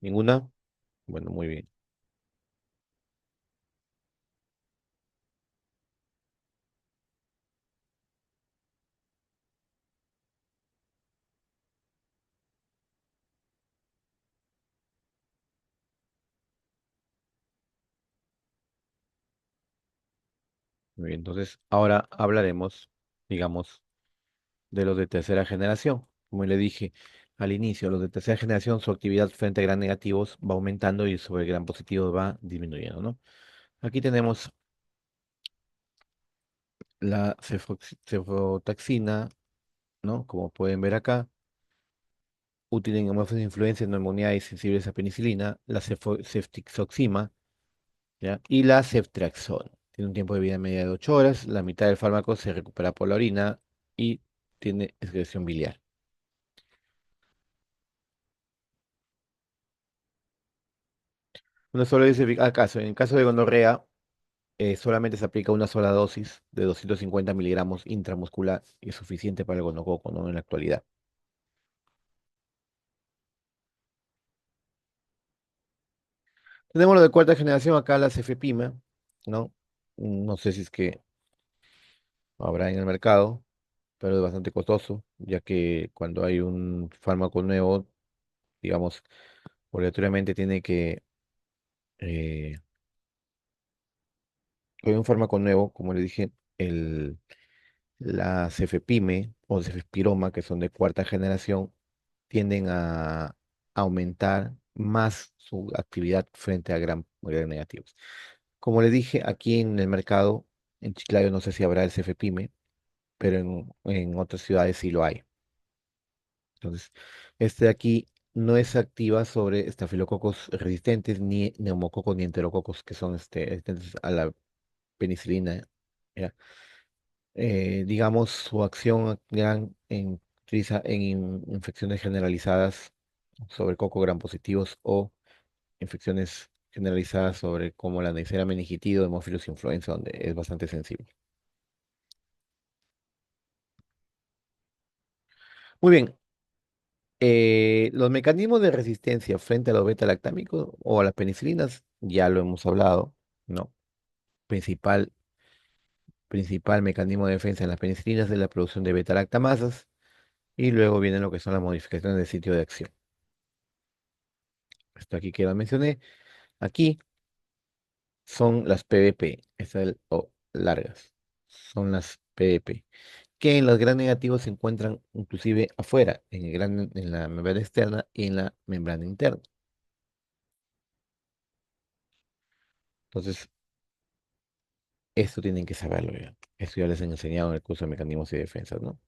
¿Ninguna? Bueno, muy bien. Muy bien, entonces ahora hablaremos, digamos, de los de tercera generación. Como le dije al inicio, los de tercera generación, su actividad frente a gran negativos va aumentando y sobre gran positivos va disminuyendo, ¿no? Aquí tenemos la cefotaxina, ¿no? Como pueden ver acá, útil en hemófilos de influenza, neumonía y sensibles a penicilina, la ceftriaxona, ¿ya? Y la ceftriaxona. Tiene un tiempo de vida media de 8 horas, la mitad del fármaco se recupera por la orina y tiene excreción biliar. Una sola vez, acaso, en caso de gonorrea, solamente se aplica una sola dosis de 250 miligramos intramuscular y es suficiente para el gonococo, ¿no? En la actualidad. Tenemos lo de cuarta generación, acá la cefepima, ¿no? No sé si es que habrá en el mercado, pero es bastante costoso, ya que cuando hay un fármaco nuevo, digamos, obligatoriamente tiene que, eh, hay un fármaco nuevo, como le dije, la cefepime o cefepiroma, que son de cuarta generación, tienden a aumentar más su actividad frente a gran negativos. Como le dije, aquí en el mercado, en Chiclayo no sé si habrá el cefepime, pero en otras ciudades sí lo hay. Entonces, este de aquí no es activa sobre estafilococos resistentes, ni neumococos, ni enterococos, que son resistentes a la penicilina. ¿Ya? Digamos, su acción gran utiliza en infecciones generalizadas sobre coco gram positivos o infecciones generalizadas sobre como la Neisseria meningitidis o hemófilos influenza, donde es bastante sensible. Muy bien, los mecanismos de resistencia frente a los beta-lactámicos o a las penicilinas, ya lo hemos hablado, ¿no? Principal, principal mecanismo de defensa en las penicilinas es la producción de beta-lactamasas y luego vienen lo que son las modificaciones del sitio de acción. Esto aquí que lo mencioné. Aquí son las PVP, o largas, son las PVP, que en los gran negativos se encuentran inclusive afuera, en la membrana externa y en la membrana interna. Entonces, esto tienen que saberlo ya. Esto ya les he enseñado en el curso de mecanismos y defensas, ¿no?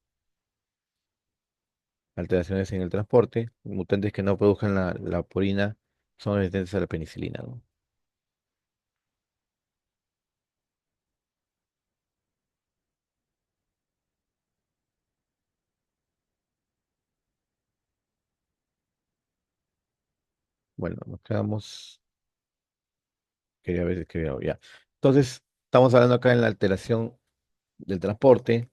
Alteraciones en el transporte, mutantes que no produzcan la purina son resistentes a la penicilina, ¿no? Bueno, nos quedamos, quería ver, quería ya. Entonces, estamos hablando acá en la alteración del transporte.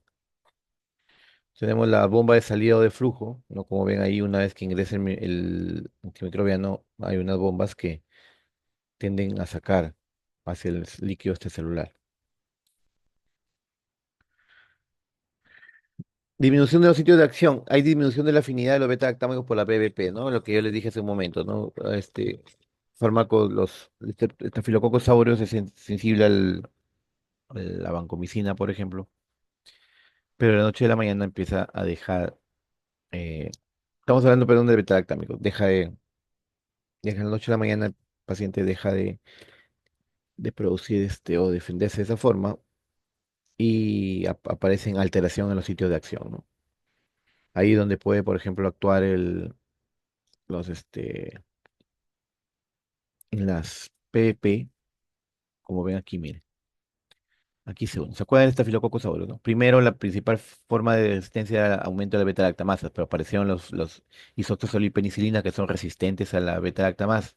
Tenemos la bomba de salida o de flujo, ¿no? Como ven ahí, una vez que ingresa el antimicrobiano, hay unas bombas que tienden a sacar hacia el líquido este celular. Disminución de los sitios de acción. Hay disminución de la afinidad de los beta-lactámicos por la BBP, ¿no? Lo que yo les dije hace un momento, ¿no? Fármacos, los estafilococos aureus es sensible a la vancomicina, por ejemplo, pero de la noche a la mañana empieza a dejar, eh, estamos hablando, perdón, de beta-lactámicos, deja de la noche a la mañana el paciente deja de producir o defenderse de esa forma y aparecen alteración en los sitios de acción, ¿no? Ahí donde puede, por ejemplo, actuar los, en las PP, como ven aquí, miren. Aquí se unen. ¿Se acuerdan de Staphylococcus aureus, no? Primero, la principal forma de resistencia era aumento de la beta-lactamasa, pero aparecieron los isóctazol y penicilina que son resistentes a la beta-lactamasa.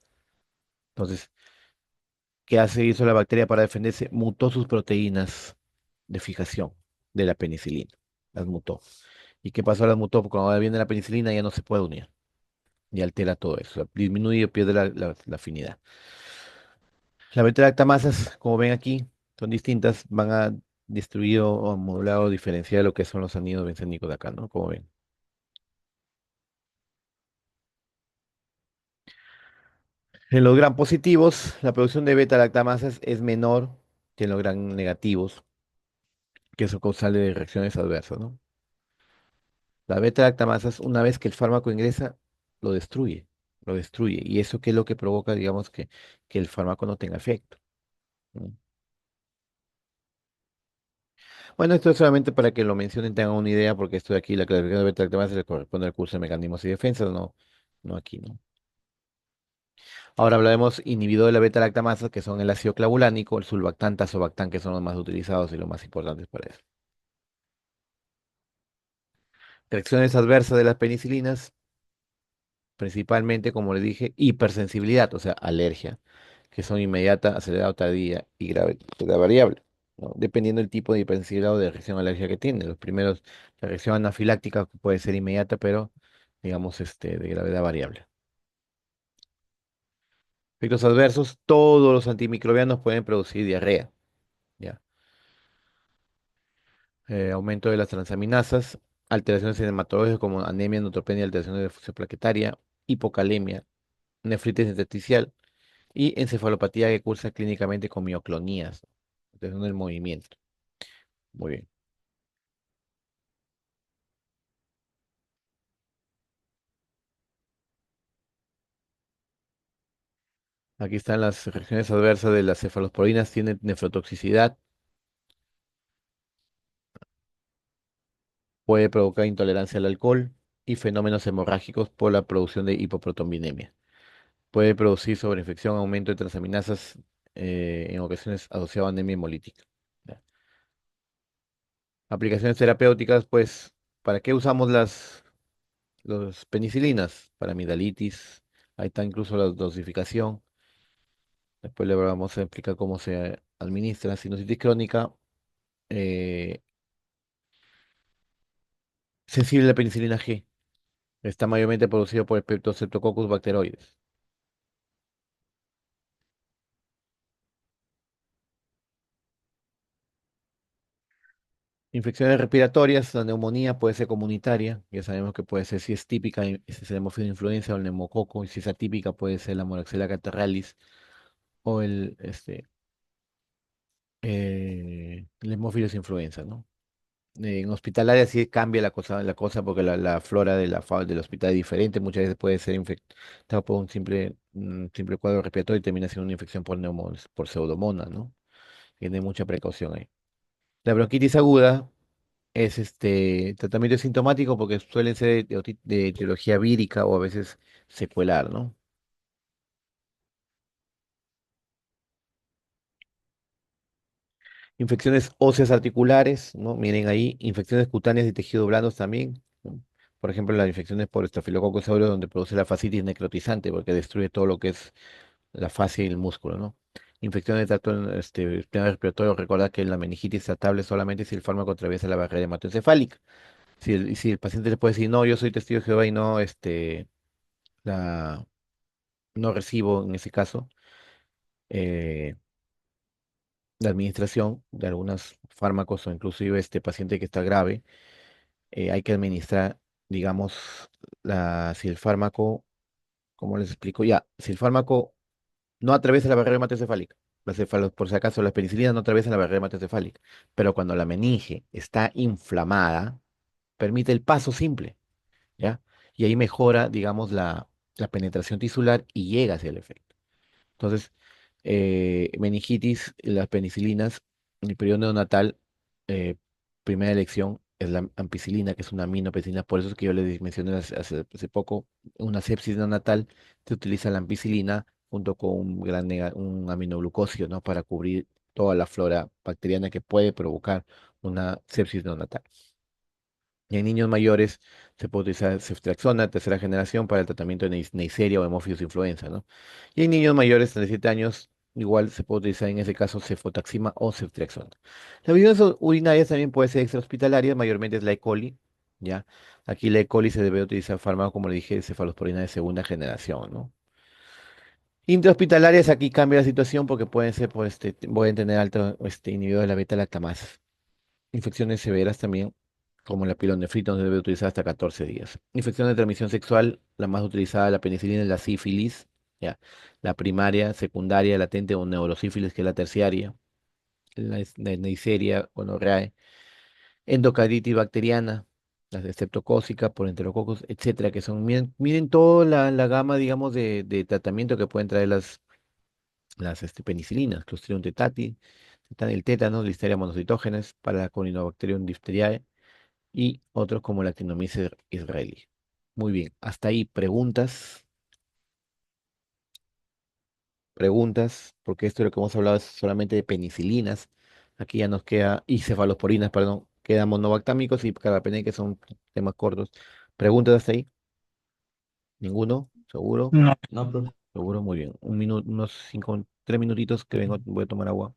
Entonces, hizo la bacteria para defenderse? Mutó sus proteínas de fijación de la penicilina. Las mutó. ¿Y qué pasó? Las mutó porque cuando viene la penicilina ya no se puede unir. y altera todo eso, o sea, disminuye o pierde la afinidad. Las beta-lactamasas, como ven aquí, son distintas, van a destruir o modular o diferenciar lo que son los anidos bencénicos de acá, ¿no? Como ven. En los gram positivos, la producción de beta-lactamasas es menor que en los gram negativos, que eso causales de reacciones adversas, ¿no? La beta-lactamasas, una vez que el fármaco ingresa, lo destruye, lo destruye. Y eso qué es lo que provoca, digamos, que el fármaco no tenga efecto, ¿no? Bueno, esto es solamente para que lo mencionen, tengan una idea, porque esto de aquí, la clasificación de beta-lactamasas le corresponde al curso de mecanismos y defensas, no, no aquí, ¿no? Ahora hablaremos inhibidor de la beta-lactamasa, que son el ácido clavulánico, el sulbactán, tazobactán, que son los más utilizados y los más importantes para eso. Reacciones adversas de las penicilinas, principalmente, como les dije, hipersensibilidad, o sea, alergia, que son inmediata, acelerada, tardía y grave, la variable, ¿no? Dependiendo del tipo de hipersensibilidad o de reacción alérgica que tiene. Los primeros, la reacción anafiláctica puede ser inmediata, pero digamos, de gravedad variable. Efectos adversos, todos los antimicrobianos pueden producir diarrea, ¿ya? Aumento de las transaminasas, alteraciones hematológicas como anemia, neutropenia, alteraciones de función plaquetaria, hipocalemia, nefritis intersticial y encefalopatía que cursa clínicamente con mioclonías, alteración del movimiento. Muy bien. Aquí están las reacciones adversas de las cefalosporinas, tienen nefrotoxicidad, puede provocar intolerancia al alcohol y fenómenos hemorrágicos por la producción de hipoprotombinemia. Puede producir sobreinfección, aumento de transaminasas, en ocasiones asociado a anemia hemolítica. ¿Ya? Aplicaciones terapéuticas, pues, ¿para qué usamos los penicilinas? Para amigdalitis, ahí está incluso la dosificación. Después le vamos a explicar cómo se administra. Sinusitis crónica, eh, sensible a la penicilina G. Está mayormente producido por el Streptococcus bacteroides. Infecciones respiratorias, la neumonía puede ser comunitaria, ya sabemos que puede ser si es típica, si es el hemófilo de influenza o el neumococo, y si es atípica puede ser la moraxella catarrhalis o el hemófilos influenza, ¿no? En hospitalaria sí cambia la cosa porque la flora de del hospital es diferente, muchas veces puede ser infectado por un simple cuadro respiratorio y termina siendo una infección por pseudomonas, ¿no? Tiene mucha precaución ahí. La bronquitis aguda es tratamiento sintomático porque suelen ser de etiología vírica o a veces secuelar, ¿no? Infecciones óseas articulares, ¿no? Miren ahí, infecciones cutáneas de tejidos blandos también, ¿no? Por ejemplo, las infecciones por Staphylococcus aureus donde produce la fascitis necrotizante porque destruye todo lo que es la fascia y el músculo, ¿no? Infecciones de tracto sistema respiratorio, recuerda que la meningitis es tratable solamente si el fármaco atraviesa la barrera hematoencefálica. Si el paciente le puede decir, no, yo soy testigo de Jehová y no, la, no recibo en ese caso eh, la administración de algunos fármacos o inclusive este paciente que está grave, hay que administrar, digamos, si el fármaco, ¿cómo les explico? Ya, si el fármaco no atraviesa la barrera hematoencefálica, por si acaso las penicilinas no atraviesan la barrera hematoencefálica, pero cuando la meninge está inflamada, permite el paso simple, ¿ya? Y ahí mejora, digamos, la penetración tisular y llega hacia el efecto. Entonces, meningitis, las penicilinas, en el periodo neonatal, eh, primera elección es la ampicilina, que es una aminopenicilina. Por eso es que yo les mencioné hace poco, una sepsis neonatal, se utiliza la ampicilina junto con un aminoglucosio, ¿no? Para cubrir toda la flora bacteriana que puede provocar una sepsis neonatal. Y en niños mayores se puede utilizar ceftriaxona, tercera generación, para el tratamiento de Neisseria o hemófilos influenza, ¿no? Y en niños mayores, 37 años, igual se puede utilizar en ese caso cefotaxima o ceftriaxona. Las visiones urinarias también pueden ser extrahospitalarias, mayormente es la E. coli, ¿ya? Aquí la E. coli se debe utilizar fármaco, como le dije, cefalosporina de segunda generación, ¿no? Intrahospitalarias, aquí cambia la situación porque pueden ser, pues, pueden tener alto inhibidor de la beta-lactamasa. Infecciones severas también, como la pielonefrita, donde debe utilizar hasta 14 días. Infección de transmisión sexual, la más utilizada, la penicilina, es la sífilis, ya. La primaria, secundaria, latente o neurosífilis, que es la terciaria. La Neisseria, gonorrea, endocarditis bacteriana, la estreptocócica, por enterococos, etcétera, que son, miren toda la gama, digamos, de tratamiento que pueden traer las penicilinas, Clostridium tetani, el tétano, Listeria monocytogenes, para Corynebacterium diphtheriae y otros como la Actinomyces israelí. Muy bien, hasta ahí preguntas, porque esto de lo que hemos hablado es solamente de penicilinas. Aquí ya nos queda, y cefalosporinas, perdón, quedan monobactámicos y carbapenem, que son temas cortos. ¿Preguntas hasta ahí? ¿Ninguno? ¿Seguro? No, no, profe. Seguro, muy bien. Un minuto, unos 3 minutitos que vengo, voy a tomar agua.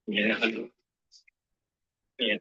Ya déjalo. Bien.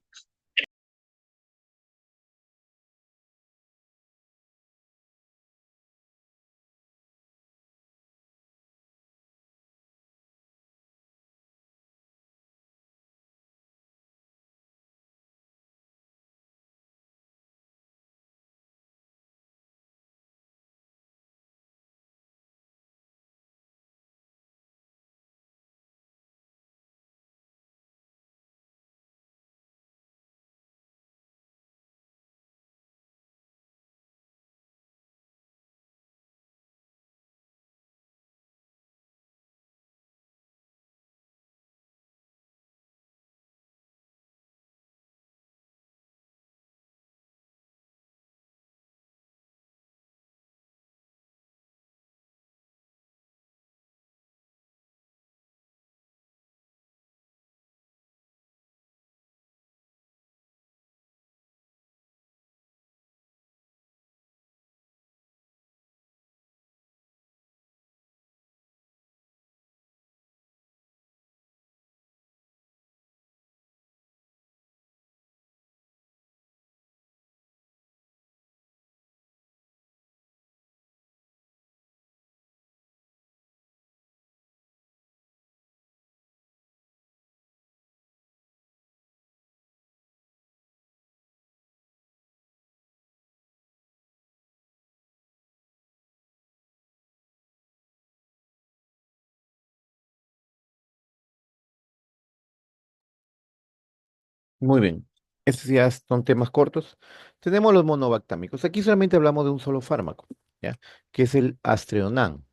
Muy bien. Estos ya son temas cortos. Tenemos los monobactámicos. Aquí solamente hablamos de un solo fármaco, ¿ya? Que es el Astreonan.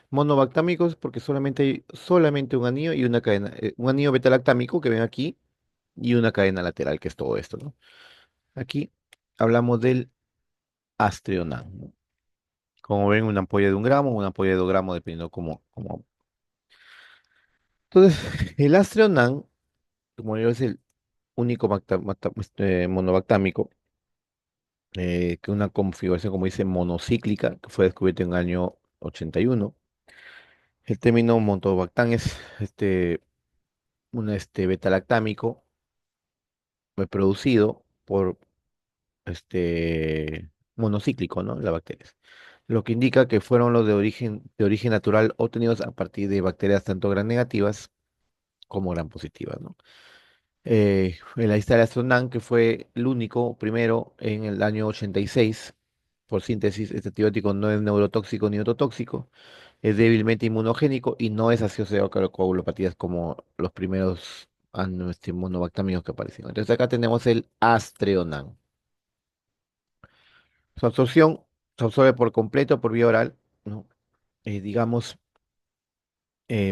Monobactámicos porque solamente hay solamente un anillo y una cadena, un anillo betalactámico que ven aquí y una cadena lateral, que es todo esto, ¿no? Aquí hablamos del Astreonan, ¿no? Como ven, una ampolla de 1 gramo, una ampolla de 2 gramos, dependiendo cómo. Entonces, el Astreonan, como yo es el único monobactámico, que una configuración, como dice, monocíclica, que fue descubierta en el año 81. El término monobactam es un betalactámico producido por monocíclico, ¿no? Las bacterias. Lo que indica que fueron los de origen natural obtenidos a partir de bacterias tanto gram negativas como gram positivas, ¿no? En la lista de Astronam, que fue el único primero en el año 86, por síntesis, este antibiótico no es neurotóxico ni ototóxico, es débilmente inmunogénico y no es asociado con coagulopatías como los primeros monobactámicos que aparecieron. Entonces acá tenemos el Astreonam. Su absorción se absorbe por completo por vía oral, ¿no? Digamos,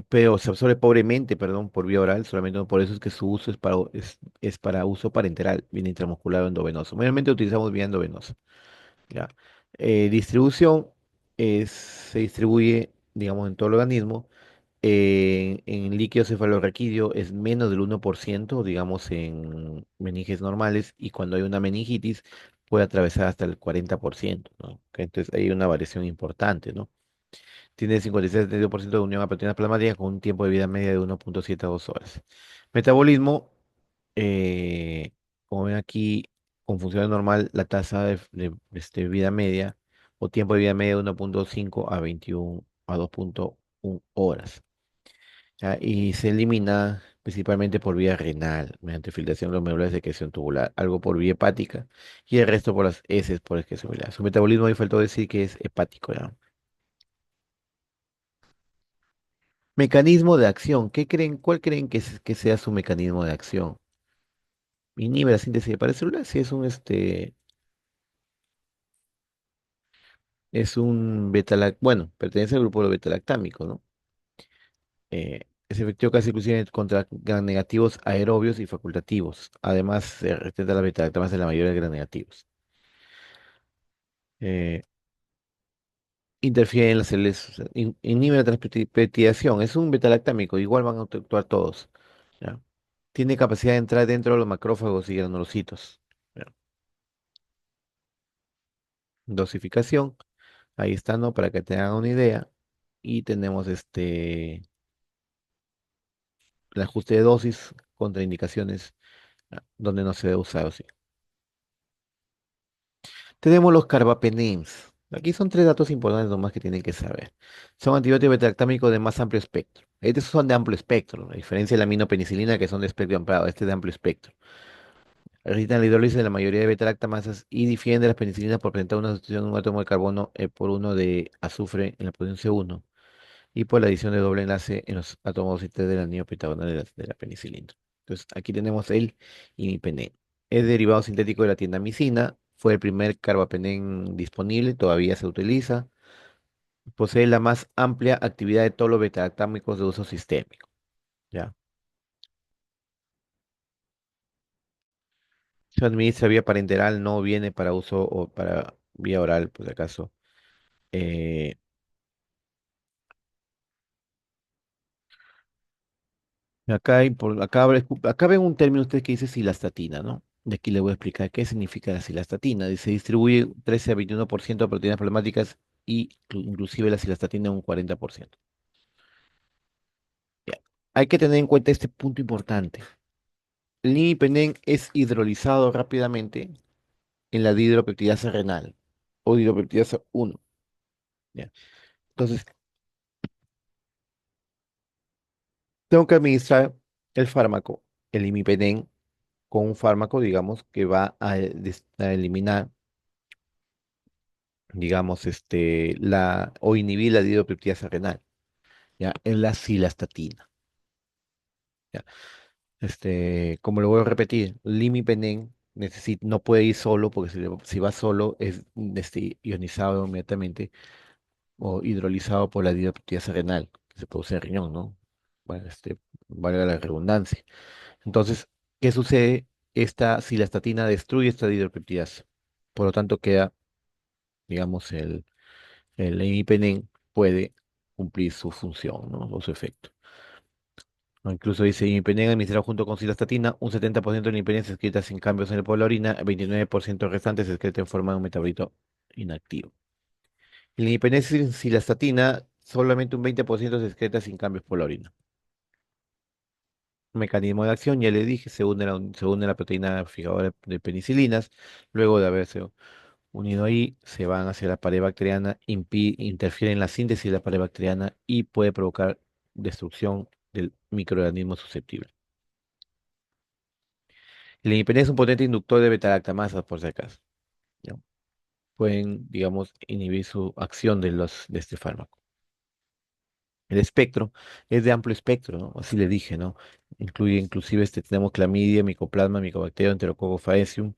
pero se absorbe pobremente, perdón, por vía oral, solamente por eso es que su uso es para uso parenteral, vía intramuscular o endovenoso. Mayormente utilizamos vía endovenosa, ¿ya? Distribución se distribuye, digamos, en todo el organismo. En líquido cefalorraquídeo es menos del 1%, digamos, en meninges normales, y cuando hay una meningitis puede atravesar hasta el 40%, ¿no? Que entonces hay una variación importante, ¿no? Tiene 56,72% de unión a proteínas plasmáticas con un tiempo de vida media de 1,72 horas. Metabolismo, eh, como ven aquí, con función normal, la tasa de vida media o tiempo de vida media de 1,5 a 21 a 2,1 horas. ¿Ya? Y se elimina principalmente por vía renal, mediante filtración glomerular de secreción tubular, algo por vía hepática y el resto por las heces por excreción biliar. Su metabolismo, ahí faltó decir que es hepático, ¿ya? Mecanismo de acción. ¿Cuál creen que sea su mecanismo de acción? Inhibe la síntesis de pares celulares. Sí, es un bueno, pertenece al grupo de los betalactámicos, ¿no? Es efectivo casi exclusivamente contra gram negativos aerobios y facultativos. Además, se respeta las betalactamas de la mayoría de gram negativos. Eh, Interfiere en las células, o sea, inhibe la transpeptidación. Es un betalactámico, igual van a actuar todos, ¿ya? Tiene capacidad de entrar dentro de los macrófagos y granulocitos. ¿Ya? Dosificación. Ahí está, ¿no? Para que te hagan una idea. Y tenemos el ajuste de dosis contra indicaciones donde no se debe usar. ¿O sí? Tenemos los carbapenems. Aquí son tres datos importantes nomás que tienen que saber. Son antibióticos beta-lactámicos de más amplio espectro. Estos son de amplio espectro, a diferencia de la aminopenicilina, que son de espectro ampliado. Este es de amplio espectro. Evitan la hidrólisis de la mayoría de beta-lactamasas y difieren de las penicilinas por presentar una sustitución de un átomo de carbono por uno de azufre en la posición C1 y por la adición de doble enlace en los átomos y del anillo pentagonal de la penicilina. Entonces, aquí tenemos el imipenem. Es derivado sintético de la tiendamicina, fue el primer carbapenem disponible, todavía se utiliza. Posee la más amplia actividad de todos los beta-lactámicos de uso sistémico. ¿Ya? Se administra vía parenteral, no viene para uso o para vía oral, por si acaso. Eh, acá ven un término usted que dice silastatina, ¿no? De aquí le voy a explicar qué significa la silastatina. Dice, distribuye 13 a 21% de proteínas plasmáticas y inclusive la silastatina un 40%. Ya. Hay que tener en cuenta este punto importante. El imipenem es hidrolizado rápidamente en la dihidropeptidasa renal o dihidropeptidasa 1. ¿Ya? Entonces, tengo que administrar el fármaco, el imipenem, con un fármaco, digamos, que va a eliminar, digamos, o inhibir la dihidropeptidasa renal, ¿ya? En la cilastatina, ¿ya? Como lo voy a repetir, Limipenem no puede ir solo porque si va solo es ionizado inmediatamente o hidrolizado por la diapeptidasa renal, que se produce en el riñón, ¿no? Bueno, valga la redundancia. Entonces, ¿qué sucede? Esta cilastatina destruye esta hidropeptidasa. Por lo tanto, queda, digamos, el imipenem puede cumplir su función, ¿no? O su efecto. O incluso dice imipenem administrado junto con cilastatina, un 70% de la imipenem se excreta sin cambios en el polvo de la orina, el 29% restante se excreta en forma de un metabolito inactivo. En la imipenem sin cilastatina, solamente un 20% se excreta sin cambios por la orina. Mecanismo de acción, ya le dije, se une la proteína fijadora de penicilinas, luego de haberse unido ahí, se van hacia la pared bacteriana, interfieren en la síntesis de la pared bacteriana y puede provocar destrucción del microorganismo susceptible. El imipenem es un potente inductor de beta-lactamasas, por si acaso. ¿Ya? Pueden, digamos, inhibir su acción de este fármaco. El espectro es de amplio espectro, ¿no? Así le dije, ¿no? Incluye, inclusive, tenemos clamidia, micoplasma, micobacterio, enterococo faecium,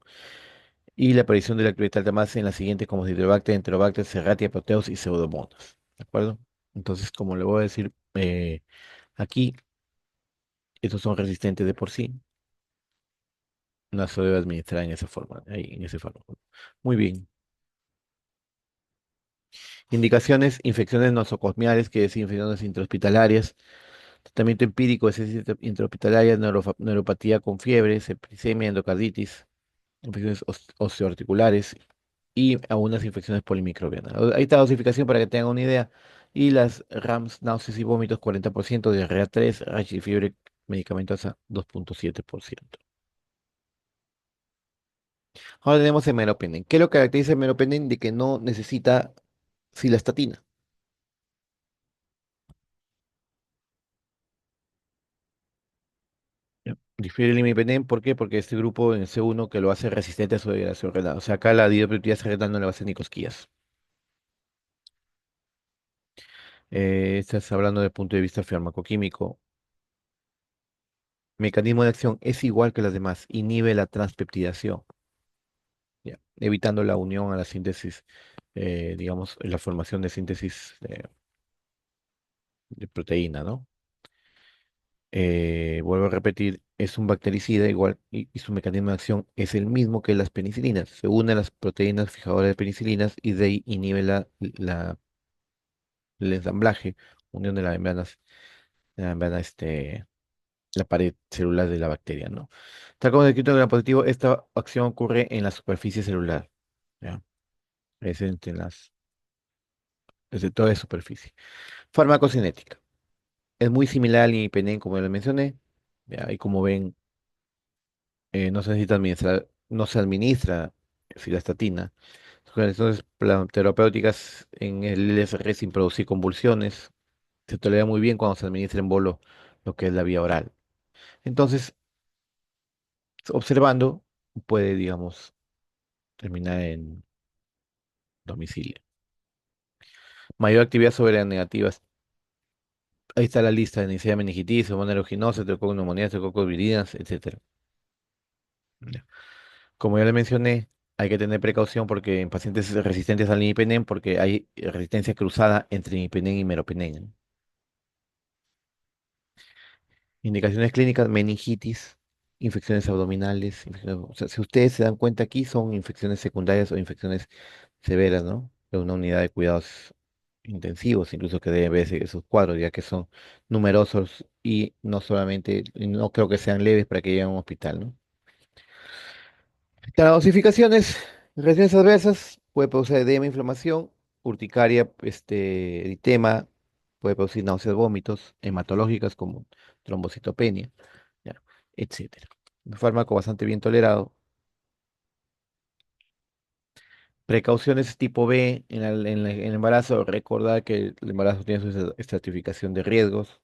y la aparición de la actividad en las siguientes como Citrobacter, Enterobacter, Serratia, Proteus y Pseudomonas. ¿De acuerdo? Entonces, como le voy a decir, aquí, estos son resistentes de por sí. No se debe administrar en esa forma, ahí, en ese fármaco. Muy bien. Indicaciones, infecciones nosocosmiales, que es infecciones intrahospitalarias. Tratamiento empírico es intrahospitalaria, neuropatía con fiebre, septicemia, endocarditis, infecciones osteoarticulares y algunas infecciones polimicrobianas. Ahí está la dosificación para que tengan una idea. Y las RAMS, náuseas y vómitos, 40%, diarrea 3, rash y fiebre medicamentosa 2,7%. Ahora tenemos el meropenem. ¿Qué lo caracteriza el meropenem? De que no necesita cilastatina. Ya. Difiere el imipenem, ¿por qué? Porque este grupo en el C1 que lo hace resistente a su degradación renal. O sea, acá la dihidropiridasa renal no le va a hacer ni cosquillas. Estás hablando desde el punto de vista farmacoquímico. Mecanismo de acción es igual que las demás, inhibe la transpeptidación, ya, evitando la unión a la síntesis, digamos, la formación de síntesis de proteína, ¿no? Vuelvo a repetir, es un bactericida igual y su mecanismo de acción es el mismo que las penicilinas. Se une a las proteínas fijadoras de penicilinas y de ahí inhibe el ensamblaje, unión de la membrana, la pared celular de la bacteria, ¿no? Tal como descrito en el positivo, esta acción ocurre en la superficie celular, ¿ya? Presente desde toda la superficie. Farmacocinética. Es muy similar al imipenem, como le mencioné, ¿ya? Y como ven, no se administra cilastatina. Son terapéuticas en el LSR sin producir convulsiones. Se tolera muy bien cuando se administra en bolo lo que es la vía oral. Entonces, observando, puede, digamos, terminar en domicilio. Mayor actividad sobre las negativas. Ahí está la lista de Neisseria meningitis, Pseudomonas aeruginosa, Streptococcus pneumoniae, Streptococcus viridis, etcétera. Ya. Como ya le mencioné, hay que tener precaución porque en pacientes resistentes al imipenem, porque hay resistencia cruzada entre imipenem y meropenem. Indicaciones clínicas, meningitis, infecciones abdominales, o sea, si ustedes se dan cuenta aquí son infecciones secundarias o infecciones severas, ¿no? De una unidad de cuidados intensivos, incluso que debe ver esos cuadros, ya que son numerosos y no solamente, y no creo que sean leves para que lleguen a un hospital, ¿no? Las dosificaciones, reacciones adversas, puede producir edema, inflamación, urticaria, eritema, puede producir náuseas, vómitos, hematológicas como trombocitopenia, ya, etcétera. Un fármaco bastante bien tolerado. Precauciones tipo B en el embarazo, recordar que el embarazo tiene su estratificación de riesgos.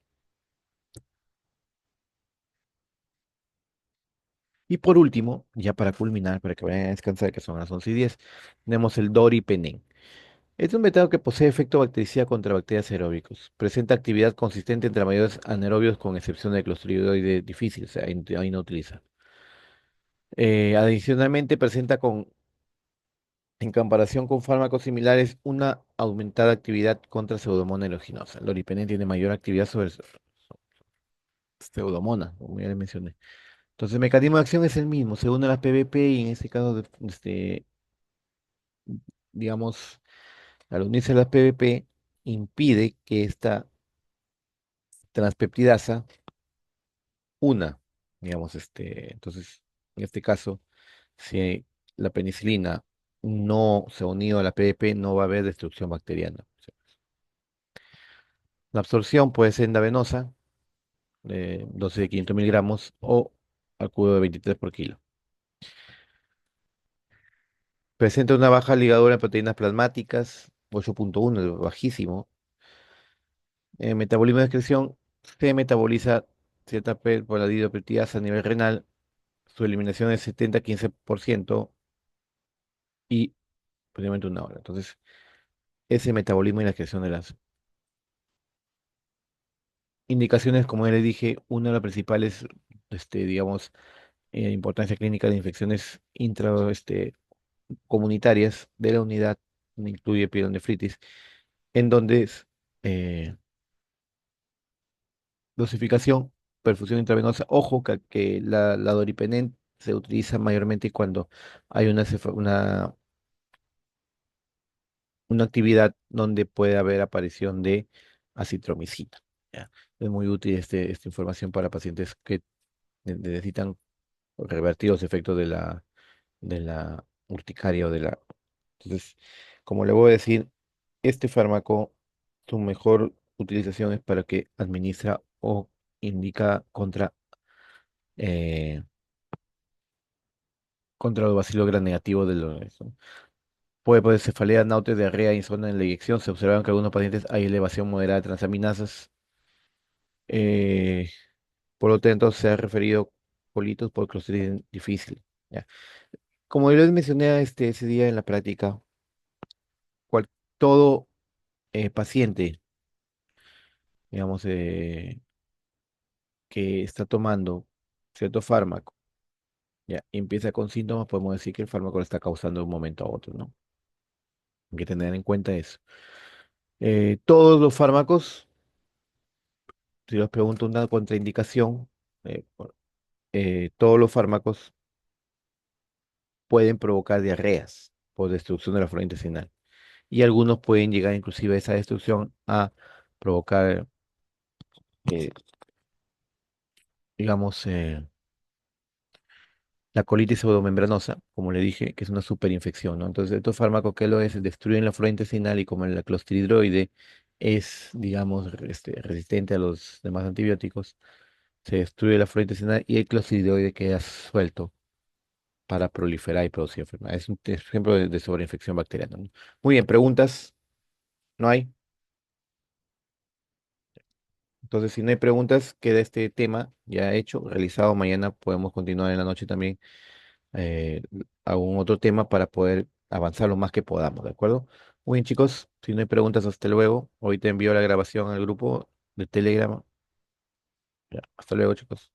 Y por último, ya para culminar, para que vayan a descansar, que son las 11:10, tenemos el doripenem. Es un metano que posee efecto bactericida contra bacterias aeróbicos. Presenta actividad consistente entre mayores anaerobios con excepción del Clostridium difícil, o sea, ahí no utiliza. Adicionalmente presenta en comparación con fármacos similares, una aumentada actividad contra Pseudomonas aeruginosa. El loripenem tiene mayor actividad sobre Pseudomonas, como ya les mencioné. Entonces, el mecanismo de acción es el mismo, se une a las PBP y en este caso, digamos, al unirse a las PBP, impide que esta transpeptidasa una, digamos, entonces, en este caso, si la penicilina no se ha unido a la PBP, no va a haber destrucción bacteriana. O sea, la absorción puede ser endovenosa, dosis de 500 miligramos, o al cubo de 23 por kilo. Presenta una baja ligadura en proteínas plasmáticas, 8,1, es bajísimo. Metabolismo de excreción, se metaboliza cierta peptidasa a nivel renal, su eliminación es 70-15% y posiblemente una hora. Entonces, ese metabolismo y la excreción de las indicaciones, como ya les dije, una de las principales, digamos, importancia clínica de infecciones comunitarias de la unidad, incluye pielonefritis, en donde es dosificación, perfusión intravenosa. Ojo que la doripenem se utiliza mayormente cuando hay una actividad donde puede haber aparición de acitromicina. ¿Ya? Es muy útil esta información para pacientes que necesitan revertir los efectos de la urticaria o de la... Entonces, como le voy a decir, este fármaco, su mejor utilización es para que administra o indica eh, contra los bacilos gram negativos del organismo. Puede poder cefalea, náusea, diarrea, insomnio en la inyección. Se observan que algunos pacientes hay elevación moderada de transaminasas. Eh, por lo tanto, se ha referido colitis por Clostridium difícil. ¿Ya? Como yo les mencioné ese día en la práctica, cual, todo paciente, digamos, que está tomando cierto fármaco, ya, y empieza con síntomas, podemos decir que el fármaco lo está causando de un momento a otro, ¿no? Hay que tener en cuenta eso. Todos los fármacos, si les pregunto una contraindicación, todos los fármacos pueden provocar diarreas por destrucción de la flora intestinal. Y algunos pueden llegar inclusive a esa destrucción a provocar, eh, digamos, la colitis pseudomembranosa, como le dije, que es una superinfección, ¿no? Entonces, estos fármacos que lo es, destruyen la flora intestinal y como el clostridroide es, digamos, resistente a los demás antibióticos, se destruye la flora intestinal y el clostridioide queda suelto para proliferar y producir enfermedad. Es un ejemplo de sobreinfección bacteriana, ¿no? Muy bien, preguntas, ¿no hay? Entonces, si no hay preguntas, queda este tema ya hecho, realizado. Mañana podemos continuar en la noche también eh, algún otro tema para poder avanzar lo más que podamos, ¿de acuerdo? Muy bien, chicos, si no hay preguntas, hasta luego. Hoy te envío la grabación al grupo de Telegram. Ya, hasta luego, chicos.